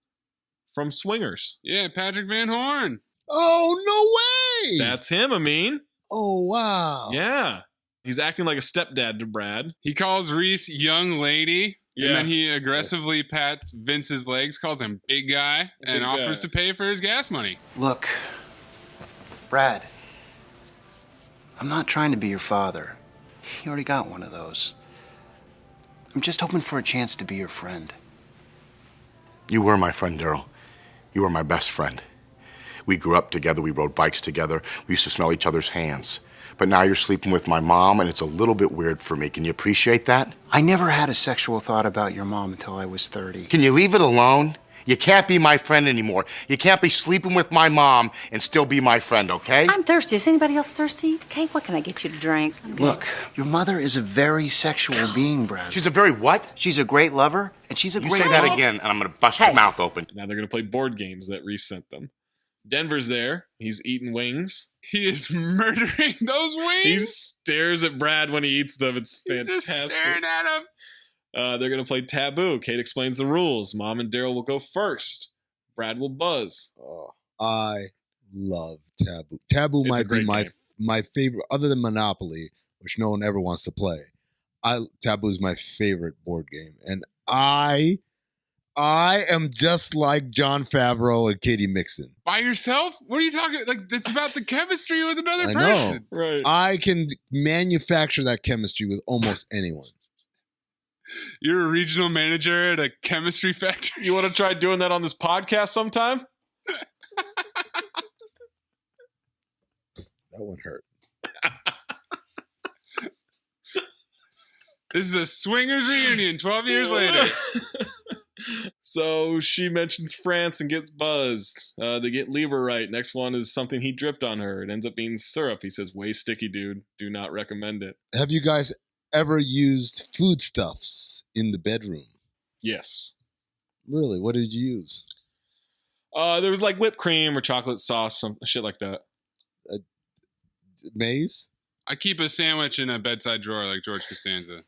from Swingers. Yeah, Patrick Van Horn. Oh, no way! That's him, Amin. Oh, wow. Yeah. He's acting like a stepdad to Brad. He calls Reese young lady, Yeah. and then he aggressively pats Vince's legs, calls him big guy, and offers to pay for his gas money. Look, Brad, I'm not trying to be your father. You already got one of those. I'm just hoping for a chance to be your friend. You were my friend, Daryl. You were my best friend. We grew up together. We rode bikes together. We used to smell each other's hands. But now you're sleeping with my mom, and it's a little bit weird for me. Can you appreciate that? I never had a sexual thought about your mom until I was 30. Can you leave it alone? You can't be my friend anymore. You can't be sleeping with my mom and still be my friend, okay? I'm thirsty. Is anybody else thirsty? Okay, what can I get you to drink? Okay. Look, your mother is a very sexual being, Brad. She's a very what? She's a great lover, and she's a You great say that mom. again, and I'm going to bust your mouth open. Now they're going to play board games that Reese sent them. Denver's there. He's eating wings. He is murdering those wings. He stares at Brad when he eats them. It's fantastic. He's just staring at him. They're going to play Taboo. Kate explains the rules. Mom and Daryl will go first. Brad will buzz. Oh, I love Taboo. Taboo It's a might be great my game. my favorite, other than Monopoly, which no one ever wants to play. Taboo is my favorite board game, and I am just like John Favreau and Katie Mixon. By yourself? What are you talking? Like, it's about the chemistry with another I person. know. Right. I can manufacture that chemistry with almost anyone. You're a regional manager at a chemistry factory. You want to try doing that on this podcast sometime? That one hurt. This is a swingers reunion 12 years later. So she mentions France and gets buzzed. They get Lieber right. Next one is something he dripped on her. It ends up being syrup. He says, way sticky, dude. Do not recommend it. Have you guys ever used foodstuffs in the bedroom? Yes. Really? What did you use? There was like whipped cream or chocolate sauce, some shit like that. Maize? I keep a sandwich in a bedside drawer like George Costanza.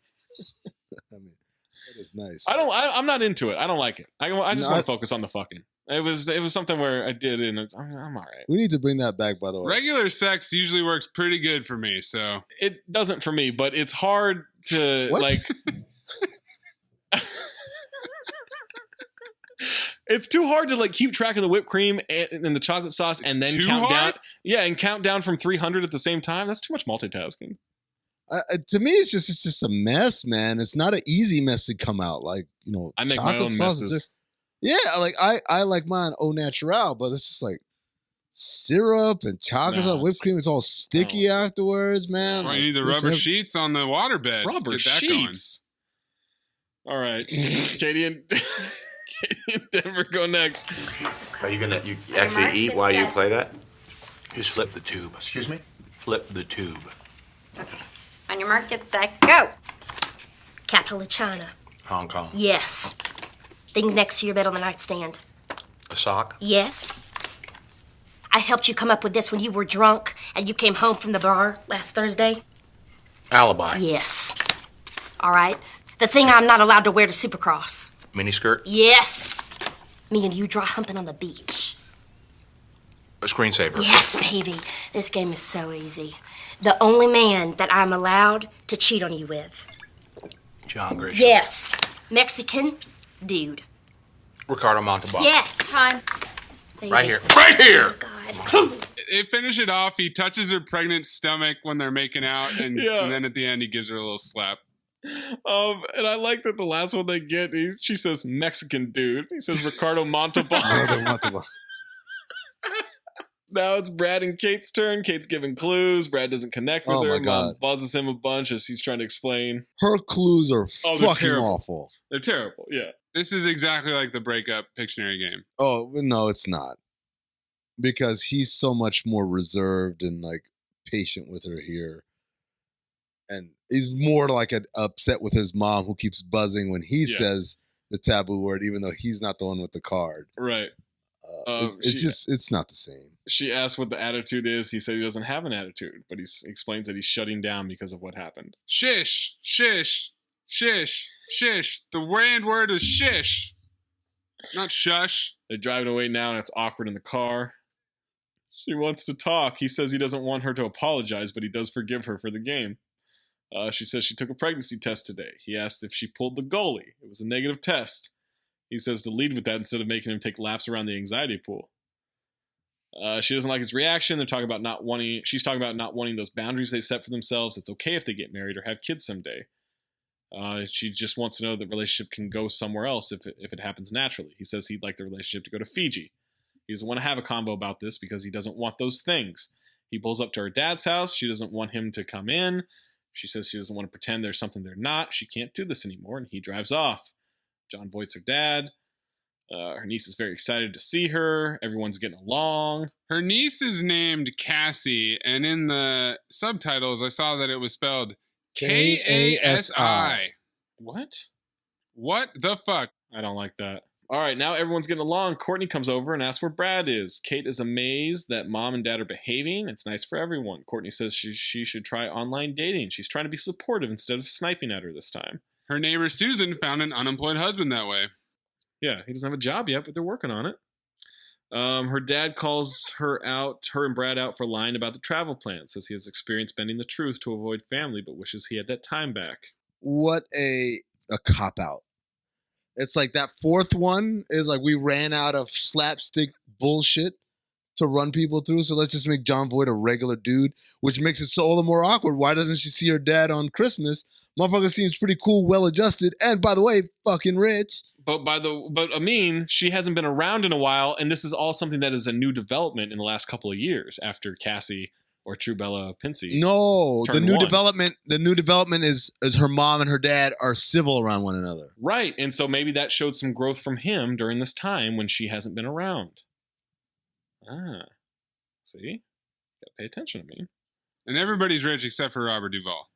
I mean, that is nice. I'm not into it. I don't like it. I just want to focus on the fucking. It was something where I did it, and I'm all right. We need to bring that back, by the way. Regular sex usually works pretty good for me, so. It doesn't for me, but it's hard to What? like. It's too hard to like keep track of the whipped cream and the chocolate sauce, and then too count hard? down. Yeah, and count down from 300 at the same time. That's too much multitasking. To me, it's just a mess, man. It's not an easy mess to come out. Like, I make my chocolate own sauce is messes. just- yeah, like I like mine au natural, but it's just like syrup and chocolate sauce, whipped cream. It's all sticky afterwards, man. Why Like, you need the it's rubber ev- sheets on the waterbed. Rubber Get that sheets. All right, Katie and Denver go next. Are you gonna your actually mark, eat get while you set. play that? Just flip the tube. Excuse me? Flip the tube. On your mark, get set, go. Capital of China. Hong Kong. Yes. Thing next to your bed on the nightstand. A sock. Yes. I helped you come up with this when you were drunk and you came home from the bar last Thursday. Alibi. Yes. All right. The thing I'm not allowed to wear to Supercross. Miniskirt. Yes. Me and you dry humping on the beach. A screensaver. Yes, baby. This game is so easy. The only man that I'm allowed to cheat on you with. John Grisham. Yes. Mexican dude. Ricardo Montalban. Yes. Time. Right here. Right here! They finish it off. He touches her pregnant stomach when they're making out, and then at the end he gives her a little slap. And I like that the last one they get, she says Mexican dude. He says Ricardo Montalban. Now it's Brad and Kate's turn. Kate's giving clues. Brad doesn't connect with her. My God. Mom buzzes him a bunch as he's trying to explain. Her clues are they're fucking terrible. awful. They're terrible, yeah. This is exactly like the breakup Pictionary game. Oh, no, it's not. Because he's so much more reserved and like patient with her here. And he's more like upset with his mom who keeps buzzing when he says the taboo word, even though he's not the one with the card. Right. It's not the same. She asks what the attitude is. He said he doesn't have an attitude, but he explains that he's shutting down because of what happened. Shish, shish, shish, shish. The brand word is shish, not shush. They're driving away now, and it's awkward in the car. She wants to talk. He says he doesn't want her to apologize, but he does forgive her for the game. She says she took a pregnancy test today. He asked if she pulled the goalie. It was a negative test. He says to lead with that instead of making him take laps around the anxiety pool. She doesn't like his reaction. She's talking about not wanting those boundaries they set for themselves. It's okay if they get married or have kids someday. She just wants to know that the relationship can go somewhere else if it happens naturally. He says he'd like the relationship to go to Fiji. He doesn't want to have a convo about this because he doesn't want those things. He pulls up to her dad's house. She doesn't want him to come in. She says she doesn't want to pretend there's something they're not. She can't do this anymore, and he drives off. John Voight's her dad. Her niece is very excited to see her. Everyone's getting along. Her niece is named Cassie, and in the subtitles, I saw that it was spelled Kasi. What? What the fuck? I don't like that. All right, now everyone's getting along. Courtney comes over and asks where Brad is. Kate is amazed that mom and dad are behaving. It's nice for everyone. Courtney says she should try online dating. She's trying to be supportive instead of sniping at her this time. Her neighbor Susan found an unemployed husband that way. Yeah, he doesn't have a job yet, but they're working on it. Her dad calls her and Brad out for lying about the travel plan. Says he has experience bending the truth to avoid family, but wishes he had that time back. What a cop-out. It's like that fourth one is like we ran out of slapstick bullshit to run people through, so let's just make John Voight a regular dude, which makes it so all the more awkward. Why doesn't she see her dad on Christmas? Motherfucker seems pretty cool, well-adjusted, and by the way, fucking rich. But Amin, she hasn't been around in a while, and this is all something that is a new development in the last couple of years after Cassie or Trubella Pinsey. No, the new development is her mom and her dad are civil around one another. Right, and so maybe that showed some growth from him during this time when she hasn't been around. See? Gotta pay attention to me. And everybody's rich except for Robert Duvall.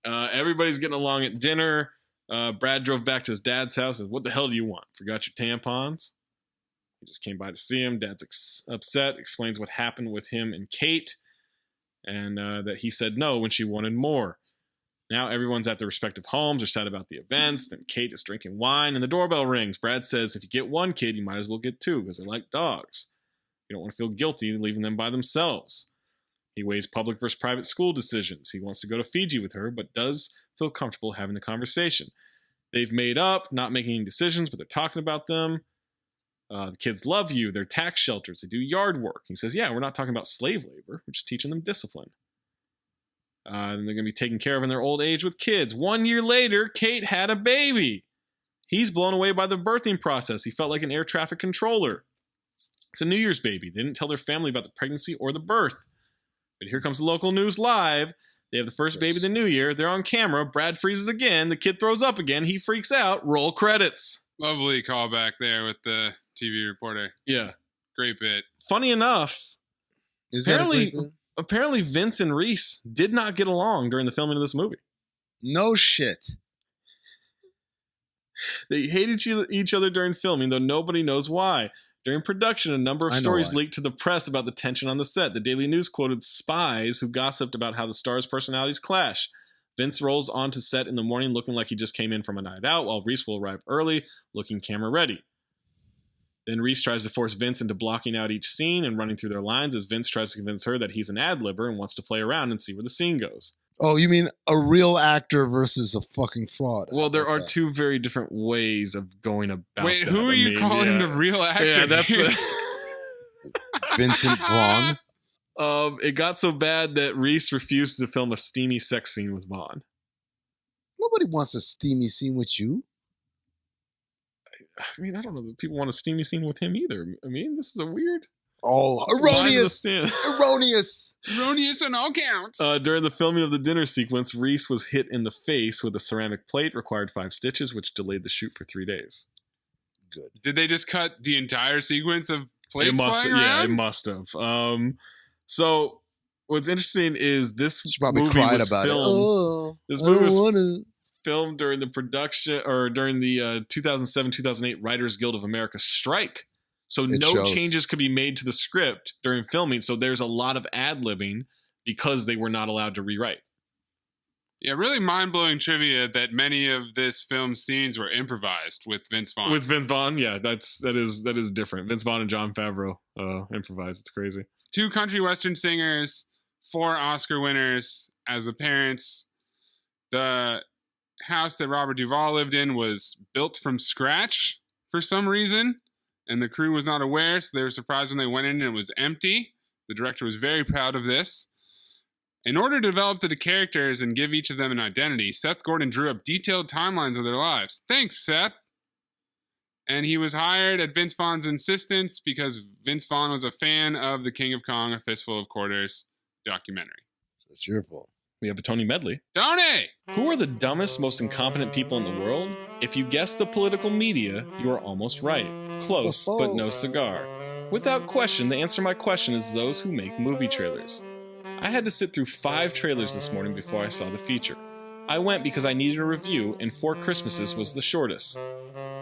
Everybody's getting along at dinner. Brad drove back to his dad's house and, what the hell do you want? Forgot your tampons? He just came by to see him. Dad's upset, explains what happened with him and Kate, and that he said no when she wanted more. Now everyone's at their respective homes. They're sad about the events. Then Kate is drinking wine, and the doorbell rings. Brad says if you get one kid, you might as well get two because they're like dogs. You don't want to feel guilty leaving them by themselves. He weighs public versus private school decisions. He wants to go to Fiji with her, but does feel comfortable having the conversation. They've made up, not making any decisions, but they're talking about them. The kids love you. They're tax shelters. They do yard work. He says, yeah, we're not talking about slave labor. We're just teaching them discipline. And they're going to be taken care of in their old age with kids. 1 year later, Kate had a baby. He's blown away by the birthing process. He felt like an air traffic controller. It's a New Year's baby. They didn't tell their family about the pregnancy or the birth. But here comes the local news live. They have the first baby of the new year. They're on camera. Brad freezes again. The kid throws up again. He freaks out. Roll credits. Lovely callback there with the TV reporter. Yeah. Great bit. Funny enough, apparently Vince and Reese did not get along during the filming of this movie. No shit. They hated each other during filming, though nobody knows why. During production, a number of stories leaked to the press about the tension on the set. The Daily News quoted spies who gossiped about how the stars' personalities clash. Vince rolls onto set in the morning looking like he just came in from a night out, while Reese will arrive early, looking camera ready. Then Reese tries to force Vince into blocking out each scene and running through their lines as Vince tries to convince her that he's an ad-libber and wants to play around and see where the scene goes. Oh, you mean a real actor versus a fucking fraud? Well, there are two very different ways of going about Wait, that. who are you calling the real actor? Yeah, that's Vincent Vaughn. It got so bad that Reese refused to film a steamy sex scene with Vaughn. Nobody wants a steamy scene with you. I mean, I don't know that people want a steamy scene with him either. I mean, this is a weird. Oh, erroneous. Erroneous. Erroneous on all counts. During the filming of the dinner sequence, Reese was hit in the face with a ceramic plate, required 5 stitches, which delayed the shoot for 3 days. Good. Did they just cut the entire sequence of plates flying around? Yeah, it must have. So what's interesting is this probably movie cried was about it. filmed. Oh, This I movie don't was wanna. filmed during the production or during the 2007-2008 Writers Guild of America strike. So It no shows. changes could be made to the script during filming. So there's a lot of ad-libbing because they were not allowed to rewrite. Yeah, really mind-blowing trivia that many of this film's scenes were improvised with Vince Vaughn. With Vince Vaughn, yeah, that is different. Vince Vaughn and Jon Favreau improvised. It's crazy. 2 country western singers, 4 Oscar winners as the parents. The house that Robert Duvall lived in was built from scratch for some reason, and the crew was not aware, so they were surprised when they went in and it was empty. The director was very proud of this. In order to develop the characters and give each of them an identity, Seth Gordon drew up detailed timelines of their lives. Thanks, Seth. And he was hired at Vince Vaughn's insistence because Vince Vaughn was a fan of The King of Kong, A Fistful of Quarters documentary. It's your fault. We have a Tony medley. Tony! Who are the dumbest, most incompetent people in the world? If you guess the political media, you are almost right. Close, but no cigar. Without question, the answer to my question is those who make movie trailers. I had to sit through 5 trailers this morning before I saw the feature. I went because I needed a review, and 4 Christmases was the shortest.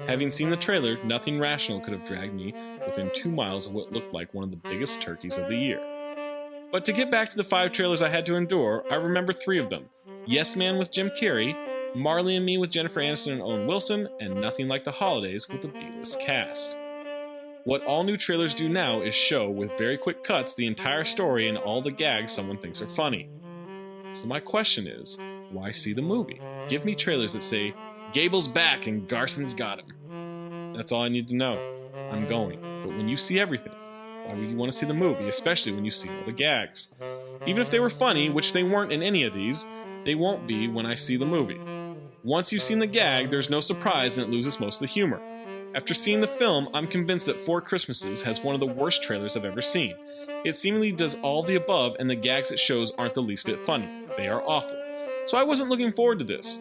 Having seen the trailer, nothing rational could have dragged me within 2 miles of what looked like one of the biggest turkeys of the year. But to get back to the 5 trailers I had to endure, I remember 3 of them. Yes Man with Jim Carrey, Marley and Me with Jennifer Aniston and Owen Wilson, and Nothing Like the Holidays with the B-list cast. What all new trailers do now is show, with very quick cuts, the entire story and all the gags someone thinks are funny. So my question is, why see the movie? Give me trailers that say, Gable's back and Garson's got him. That's all I need to know. I'm going. But when you see everything, why would you want to see the movie, especially when you see all the gags? Even if they were funny, which they weren't in any of these, they won't be when I see the movie. Once you've seen the gag, there's no surprise and it loses most of the humor. After seeing the film, I'm convinced that 4 Christmases has one of the worst trailers I've ever seen. It seemingly does all the above, and the gags it shows aren't the least bit funny. They are awful. So I wasn't looking forward to this.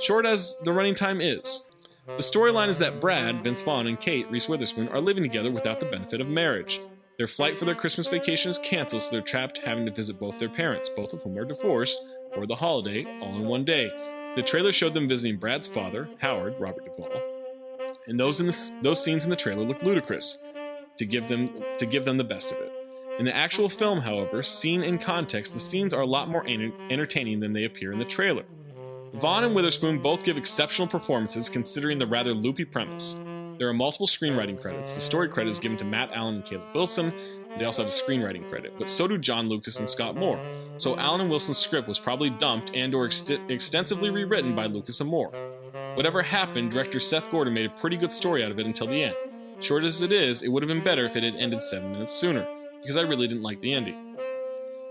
Short as the running time is. The storyline is that Brad, Vince Vaughn, and Kate, Reese Witherspoon, are living together without the benefit of marriage. Their flight for their Christmas vacation is canceled, so they're trapped having to visit both their parents, both of whom are divorced, for the holiday, all in one day. The trailer showed them visiting Brad's father, Howard, Robert Duvall, and those scenes in the trailer look ludicrous, to give them the best of it. In the actual film, however, seen in context, the scenes are a lot more entertaining than they appear in the trailer. Vaughn and Witherspoon both give exceptional performances considering the rather loopy premise. There are multiple screenwriting credits. The story credit is given to Matt Allen and Caleb Wilson. They also have a screenwriting credit, but so do John Lucas and Scott Moore. So Allen and Wilson's script was probably dumped and or extensively rewritten by Lucas and Moore. Whatever happened, director Seth Gordon made a pretty good story out of it until the end. Short as it is, it would have been better if it had ended 7 minutes sooner, because I really didn't like the ending.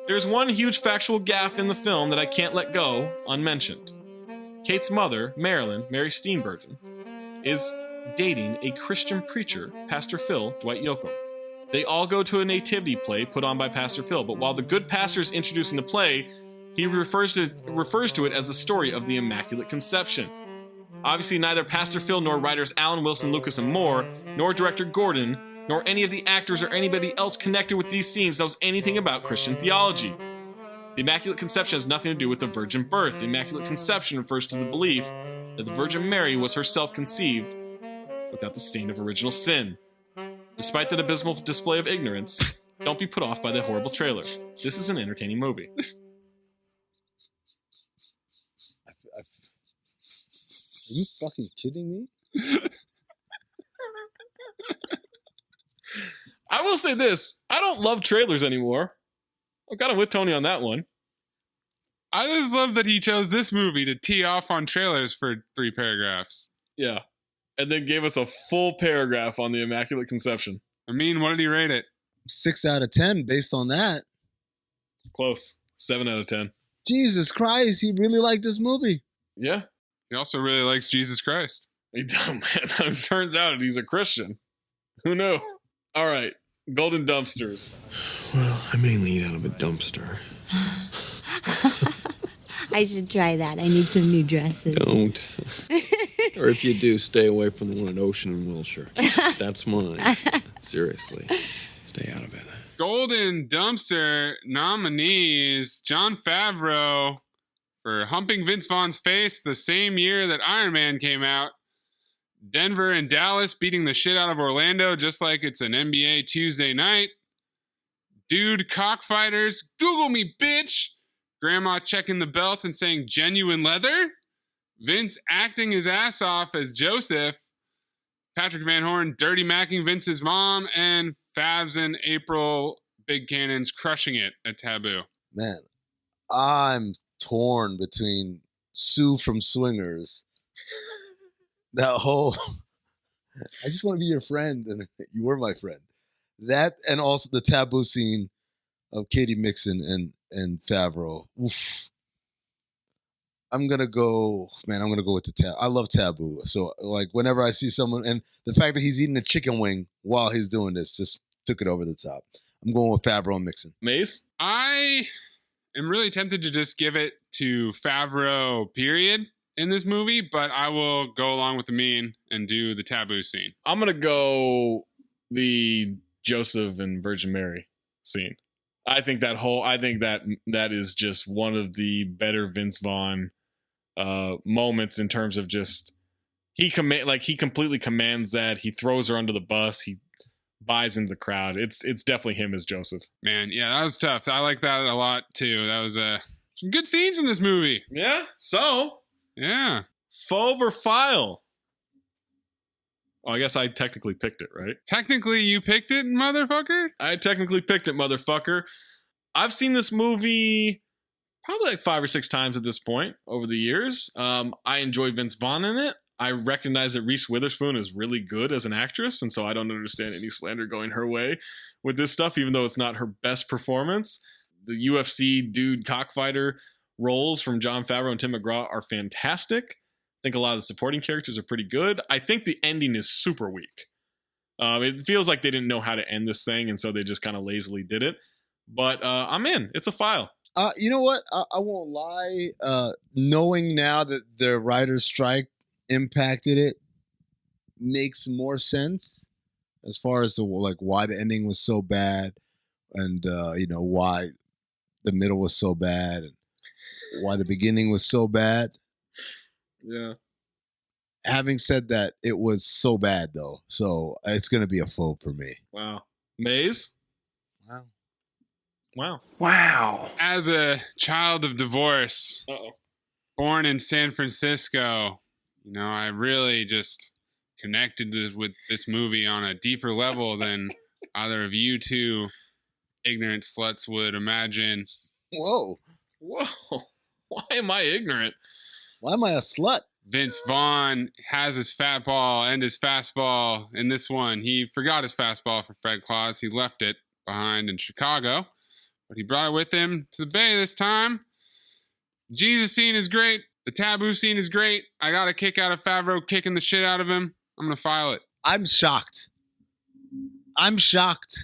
There's one huge factual gaffe in the film that I can't let go unmentioned. Kate's mother, Marilyn, Mary Steenburgen, is dating a Christian preacher, Pastor Phil, Dwight Yoakam. They all go to a nativity play put on by Pastor Phil, but while the good pastor is introducing the play, he refers to it as the story of the Immaculate Conception. Obviously, neither Pastor Phil nor writers Allen, Wilson, Lucas, and Moore, nor director Gordon, nor any of the actors or anybody else connected with these scenes knows anything about Christian theology. The Immaculate Conception has nothing to do with the virgin birth. The Immaculate Conception refers to the belief that the Virgin Mary was herself conceived without the stain of original sin. Despite that abysmal display of ignorance, don't be put off by the horrible trailer. This is an entertaining movie. Are you fucking kidding me? I will say this. I don't love trailers anymore. I'm kind of with Tony on that one. I just love that he chose this movie to tee off on trailers for 3 paragraphs. Yeah. And then gave us a full paragraph on the Immaculate Conception. I mean, what did he rate it? 6 out of 10 based on that. Close. 7 out of 10. Jesus Christ, he really liked this movie. Yeah. He also really likes Jesus Christ. He does, man. Turns out he's a Christian. Who knew? All right, golden dumpsters. Well, I mainly eat out of a dumpster. I should try that. I need some new dresses. Don't. Or if you do, stay away from the one at Ocean and Wilshire. That's mine. Seriously. Stay out of it. Golden dumpster nominees: Jon Favreau for humping Vince Vaughn's face the same year that Iron Man came out. Denver and Dallas beating the shit out of Orlando just like it's an NBA Tuesday night. Dude cockfighters, Google me, bitch. Grandma checking the belt and saying genuine leather. Vince acting his ass off as Joseph. Patrick Van Horn dirty macking Vince's mom. And Favs and April Big Cannons crushing it at Taboo. Man, I'm torn between Sue from Swingers. That whole, I just want to be your friend, and you were my friend. That, and also the Taboo scene of Katie Mixon and Favreau. Oof. I'm gonna go with the Taboo. I love Taboo. So like whenever I see someone, and the fact that he's eating a chicken wing while he's doing this just took it over the top. I'm going with Favreau and Mixon. Mace? I am really tempted to just give it to Favreau, period, in this movie, but I will go along with the mean and do the Taboo scene. I'm going to go the Joseph and Virgin Mary scene. I think that is just one of the better Vince Vaughn moments in terms of just he completely commands that. He throws her under the bus. He buys into the crowd. It's definitely him as Joseph. Man, yeah, that was tough. I like that a lot too. That was some good scenes in this movie. Yeah. So yeah, phobe or file. Oh, I guess I technically picked it, right? Technically, you picked it, motherfucker? I technically picked it, motherfucker. I've seen this movie probably like 5 or 6 times at this point over the years. I enjoy Vince Vaughn in it. I recognize that Reese Witherspoon is really good as an actress, and so I don't understand any slander going her way with this stuff, even though it's not her best performance. The UFC dude cockfighter roles from Jon Favreau and Tim McGraw are fantastic. I think a lot of the supporting characters are pretty good. I think the ending is super weak. It feels like they didn't know how to end this thing, and so they just kind of lazily did it. But I'm in. It's a file. You know what? I won't lie. Knowing now that the writer's strike impacted it makes more sense as far as why the ending was so bad, and why the middle was so bad, and why the beginning was so bad. Yeah. Having said that, it was so bad though, so it's gonna be a phobe for me. Wow. Maze? Wow. Wow. Wow. As a child of divorce, Uh-oh. born in San Francisco, I really just connected with this movie on a deeper level than either of you two ignorant sluts would imagine. Whoa. Why am I ignorant? Why am I a slut? Vince Vaughn has his fat ball and his fastball in this one. He forgot his fastball for Fred Claus. He left it behind in Chicago, but he brought it with him to the Bay this time. Jesus scene is great. The Taboo scene is great. I got a kick out of Favreau kicking the shit out of him. I'm going to file it. I'm shocked. I am shocked.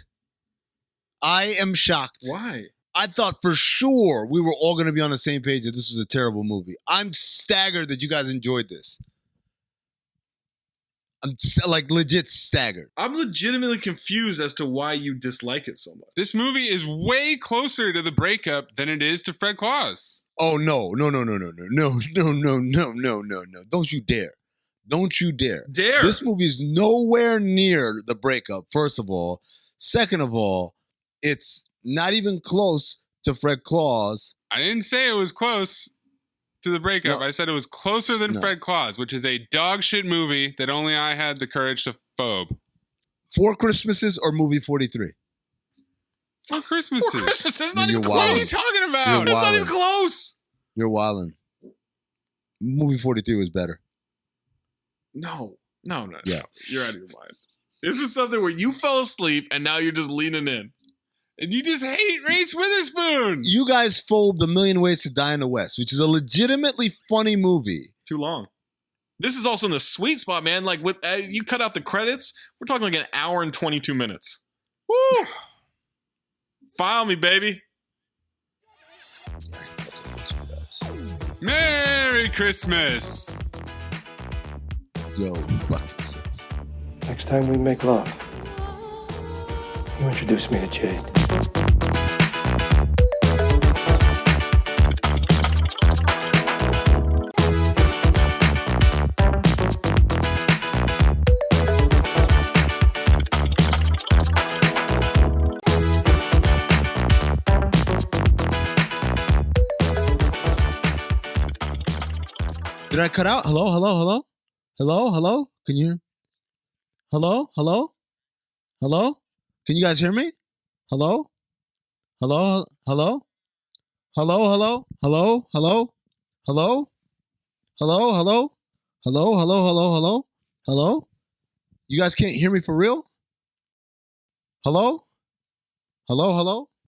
Why? I thought for sure we were all going to be on the same page that this was a terrible movie. I'm staggered that you guys enjoyed this. I'm legit staggered. I'm legitimately confused as to why you dislike it so much. This movie is way closer to the breakup than it is to Fred Claus. Oh, no. Don't you dare. Don't you dare. Dare. This movie is nowhere near the breakup, first of all. Second of all, it's not even close to Fred Claus. I didn't say it was close to the breakup. No. I said it was closer than Fred Claus, which is a dog shit movie that only I had the courage to phobe. 4 Christmases or movie 43? 4 Christmases. 4 Christmases? Not even You're close. What are you talking about? It's not even close. You're wildin'. Movie 43 was better. No. Yeah. You're out of your mind. This is something where you fell asleep and now you're just leaning in. And you just hate Reese Witherspoon. You guys phobed A Million Ways to Die in the West, which is a legitimately funny movie. Too long. This is also in the sweet spot, man. Like with you cut out the credits, we're talking like an hour and 22 minutes. Woo! File me, baby. Merry Christmas. Yo, fucking sick. Next time we make love, you introduce me to Jade. Did I cut out? Hello, hello, hello? Hello, hello? Can you hear? Hello, hello? Hello? Can you guys hear me? Hello? Hello, hello? Hello, hello? Hello, hello? Hello? Hello, hello? Hello, hello, hello, hello? Hello? You guys can't hear me for real? Hello? Hello, hello?